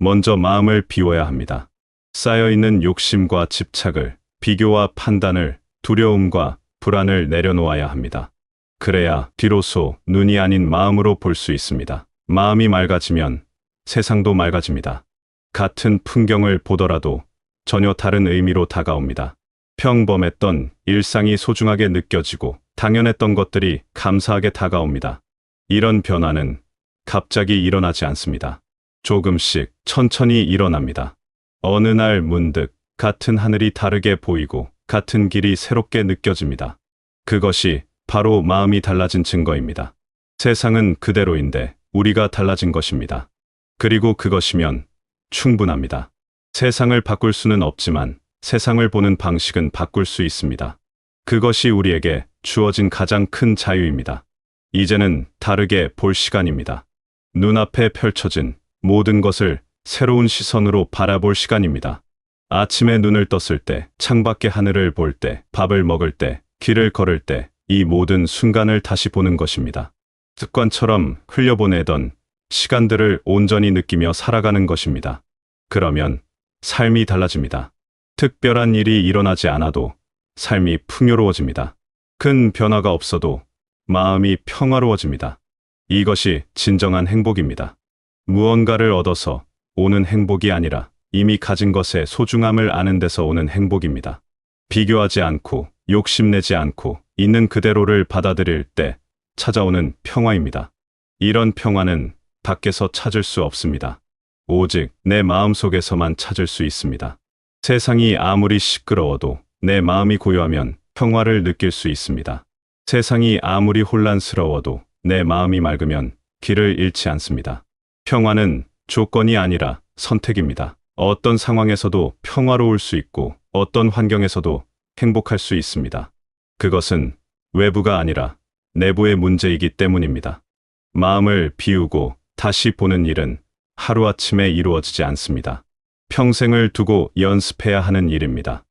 먼저 마음을 비워야 합니다. 쌓여있는 욕심과 집착을, 비교와 판단을, 두려움과 불안을 내려놓아야 합니다. 그래야 비로소 눈이 아닌 마음으로 볼 수 있습니다. 마음이 맑아지면 세상도 맑아집니다. 같은 풍경을 보더라도 전혀 다른 의미로 다가옵니다. 평범했던 일상이 소중하게 느껴지고 당연했던 것들이 감사하게 다가옵니다. 이런 변화는 갑자기 일어나지 않습니다. 조금씩 천천히 일어납니다. 어느 날 문득 같은 하늘이 다르게 보이고 같은 길이 새롭게 느껴집니다. 그것이 바로 마음이 달라진 증거입니다. 세상은 그대로인데 우리가 달라진 것입니다. 그리고 그것이면 충분합니다. 세상을 바꿀 수는 없지만 세상을 보는 방식은 바꿀 수 있습니다. 그것이 우리에게 주어진 가장 큰 자유입니다. 이제는 다르게 볼 시간입니다. 눈앞에 펼쳐진 모든 것을 새로운 시선으로 바라볼 시간입니다. 아침에 눈을 떴을 때, 창밖의 하늘을 볼 때, 밥을 먹을 때, 길을 걸을 때, 이 모든 순간을 다시 보는 것입니다. 습관처럼 흘려보내던 시간들을 온전히 느끼며 살아가는 것입니다. 그러면 삶이 달라집니다. 특별한 일이 일어나지 않아도 삶이 풍요로워집니다. 큰 변화가 없어도 마음이 평화로워집니다. 이것이 진정한 행복입니다. 무언가를 얻어서 오는 행복이 아니라 이미 가진 것의 소중함을 아는 데서 오는 행복입니다. 비교하지 않고 욕심내지 않고 있는 그대로를 받아들일 때 찾아오는 평화입니다. 이런 평화는 밖에서 찾을 수 없습니다. 오직 내 마음속에서만 찾을 수 있습니다. 세상이 아무리 시끄러워도 내 마음이 고요하면 평화를 느낄 수 있습니다. 세상이 아무리 혼란스러워도 내 마음이 맑으면 길을 잃지 않습니다. 평화는 조건이 아니라 선택입니다. 어떤 상황에서도 평화로울 수 있고 어떤 환경에서도 행복할 수 있습니다. 그것은 외부가 아니라 내부의 문제이기 때문입니다. 마음을 비우고 다시 보는 일은 하루아침에 이루어지지 않습니다. 평생을 두고 연습해야 하는 일입니다.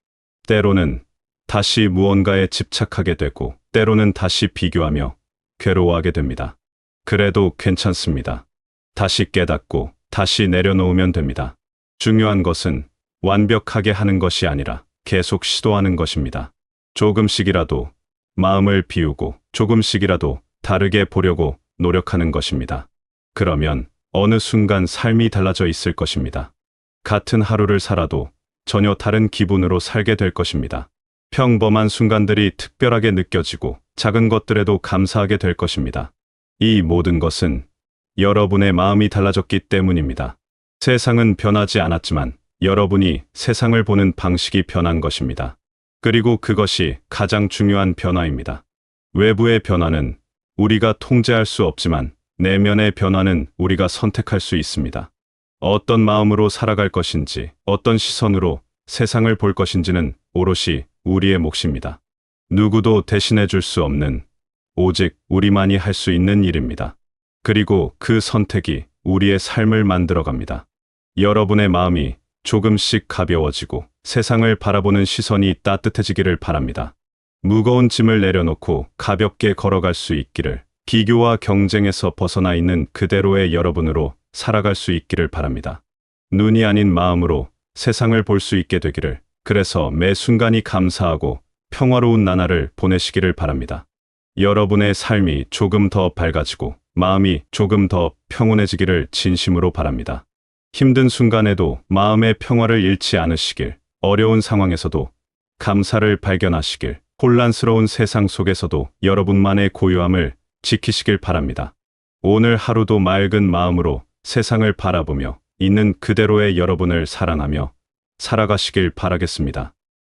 때로는 다시 무언가에 집착하게 되고 때로는 다시 비교하며 괴로워하게 됩니다. 그래도 괜찮습니다. 다시 깨닫고 다시 내려놓으면 됩니다. 중요한 것은 완벽하게 하는 것이 아니라 계속 시도하는 것입니다. 조금씩이라도 마음을 비우고 조금씩이라도 다르게 보려고 노력하는 것입니다. 그러면 어느 순간 삶이 달라져 있을 것입니다. 같은 하루를 살아도 전혀 다른 기분으로 살게 될 것입니다. 평범한 순간들이 특별하게 느껴지고 작은 것들에도 감사하게 될 것입니다. 이 모든 것은 여러분의 마음이 달라졌기 때문입니다. 세상은 변하지 않았지만 여러분이 세상을 보는 방식이 변한 것입니다. 그리고 그것이 가장 중요한 변화입니다. 외부의 변화는 우리가 통제할 수 없지만 내면의 변화는 우리가 선택할 수 있습니다. 어떤 마음으로 살아갈 것인지, 어떤 시선으로 세상을 볼 것인지는 오롯이 우리의 몫입니다. 누구도 대신해 줄 수 없는, 오직 우리만이 할 수 있는 일입니다. 그리고 그 선택이 우리의 삶을 만들어갑니다. 여러분의 마음이 조금씩 가벼워지고 세상을 바라보는 시선이 따뜻해지기를 바랍니다. 무거운 짐을 내려놓고 가볍게 걸어갈 수 있기를, 비교와 경쟁에서 벗어나 있는 그대로의 여러분으로 살아갈 수 있기를 바랍니다. 눈이 아닌 마음으로 세상을 볼 수 있게 되기를, 그래서 매 순간이 감사하고 평화로운 나날을 보내시기를 바랍니다. 여러분의 삶이 조금 더 밝아지고 마음이 조금 더 평온해지기를 진심으로 바랍니다. 힘든 순간에도 마음의 평화를 잃지 않으시길, 어려운 상황에서도 감사를 발견하시길, 혼란스러운 세상 속에서도 여러분만의 고요함을 지키시길 바랍니다. 오늘 하루도 맑은 마음으로 세상을 바라보며 있는 그대로의 여러분을 사랑하며 살아가시길 바라겠습니다.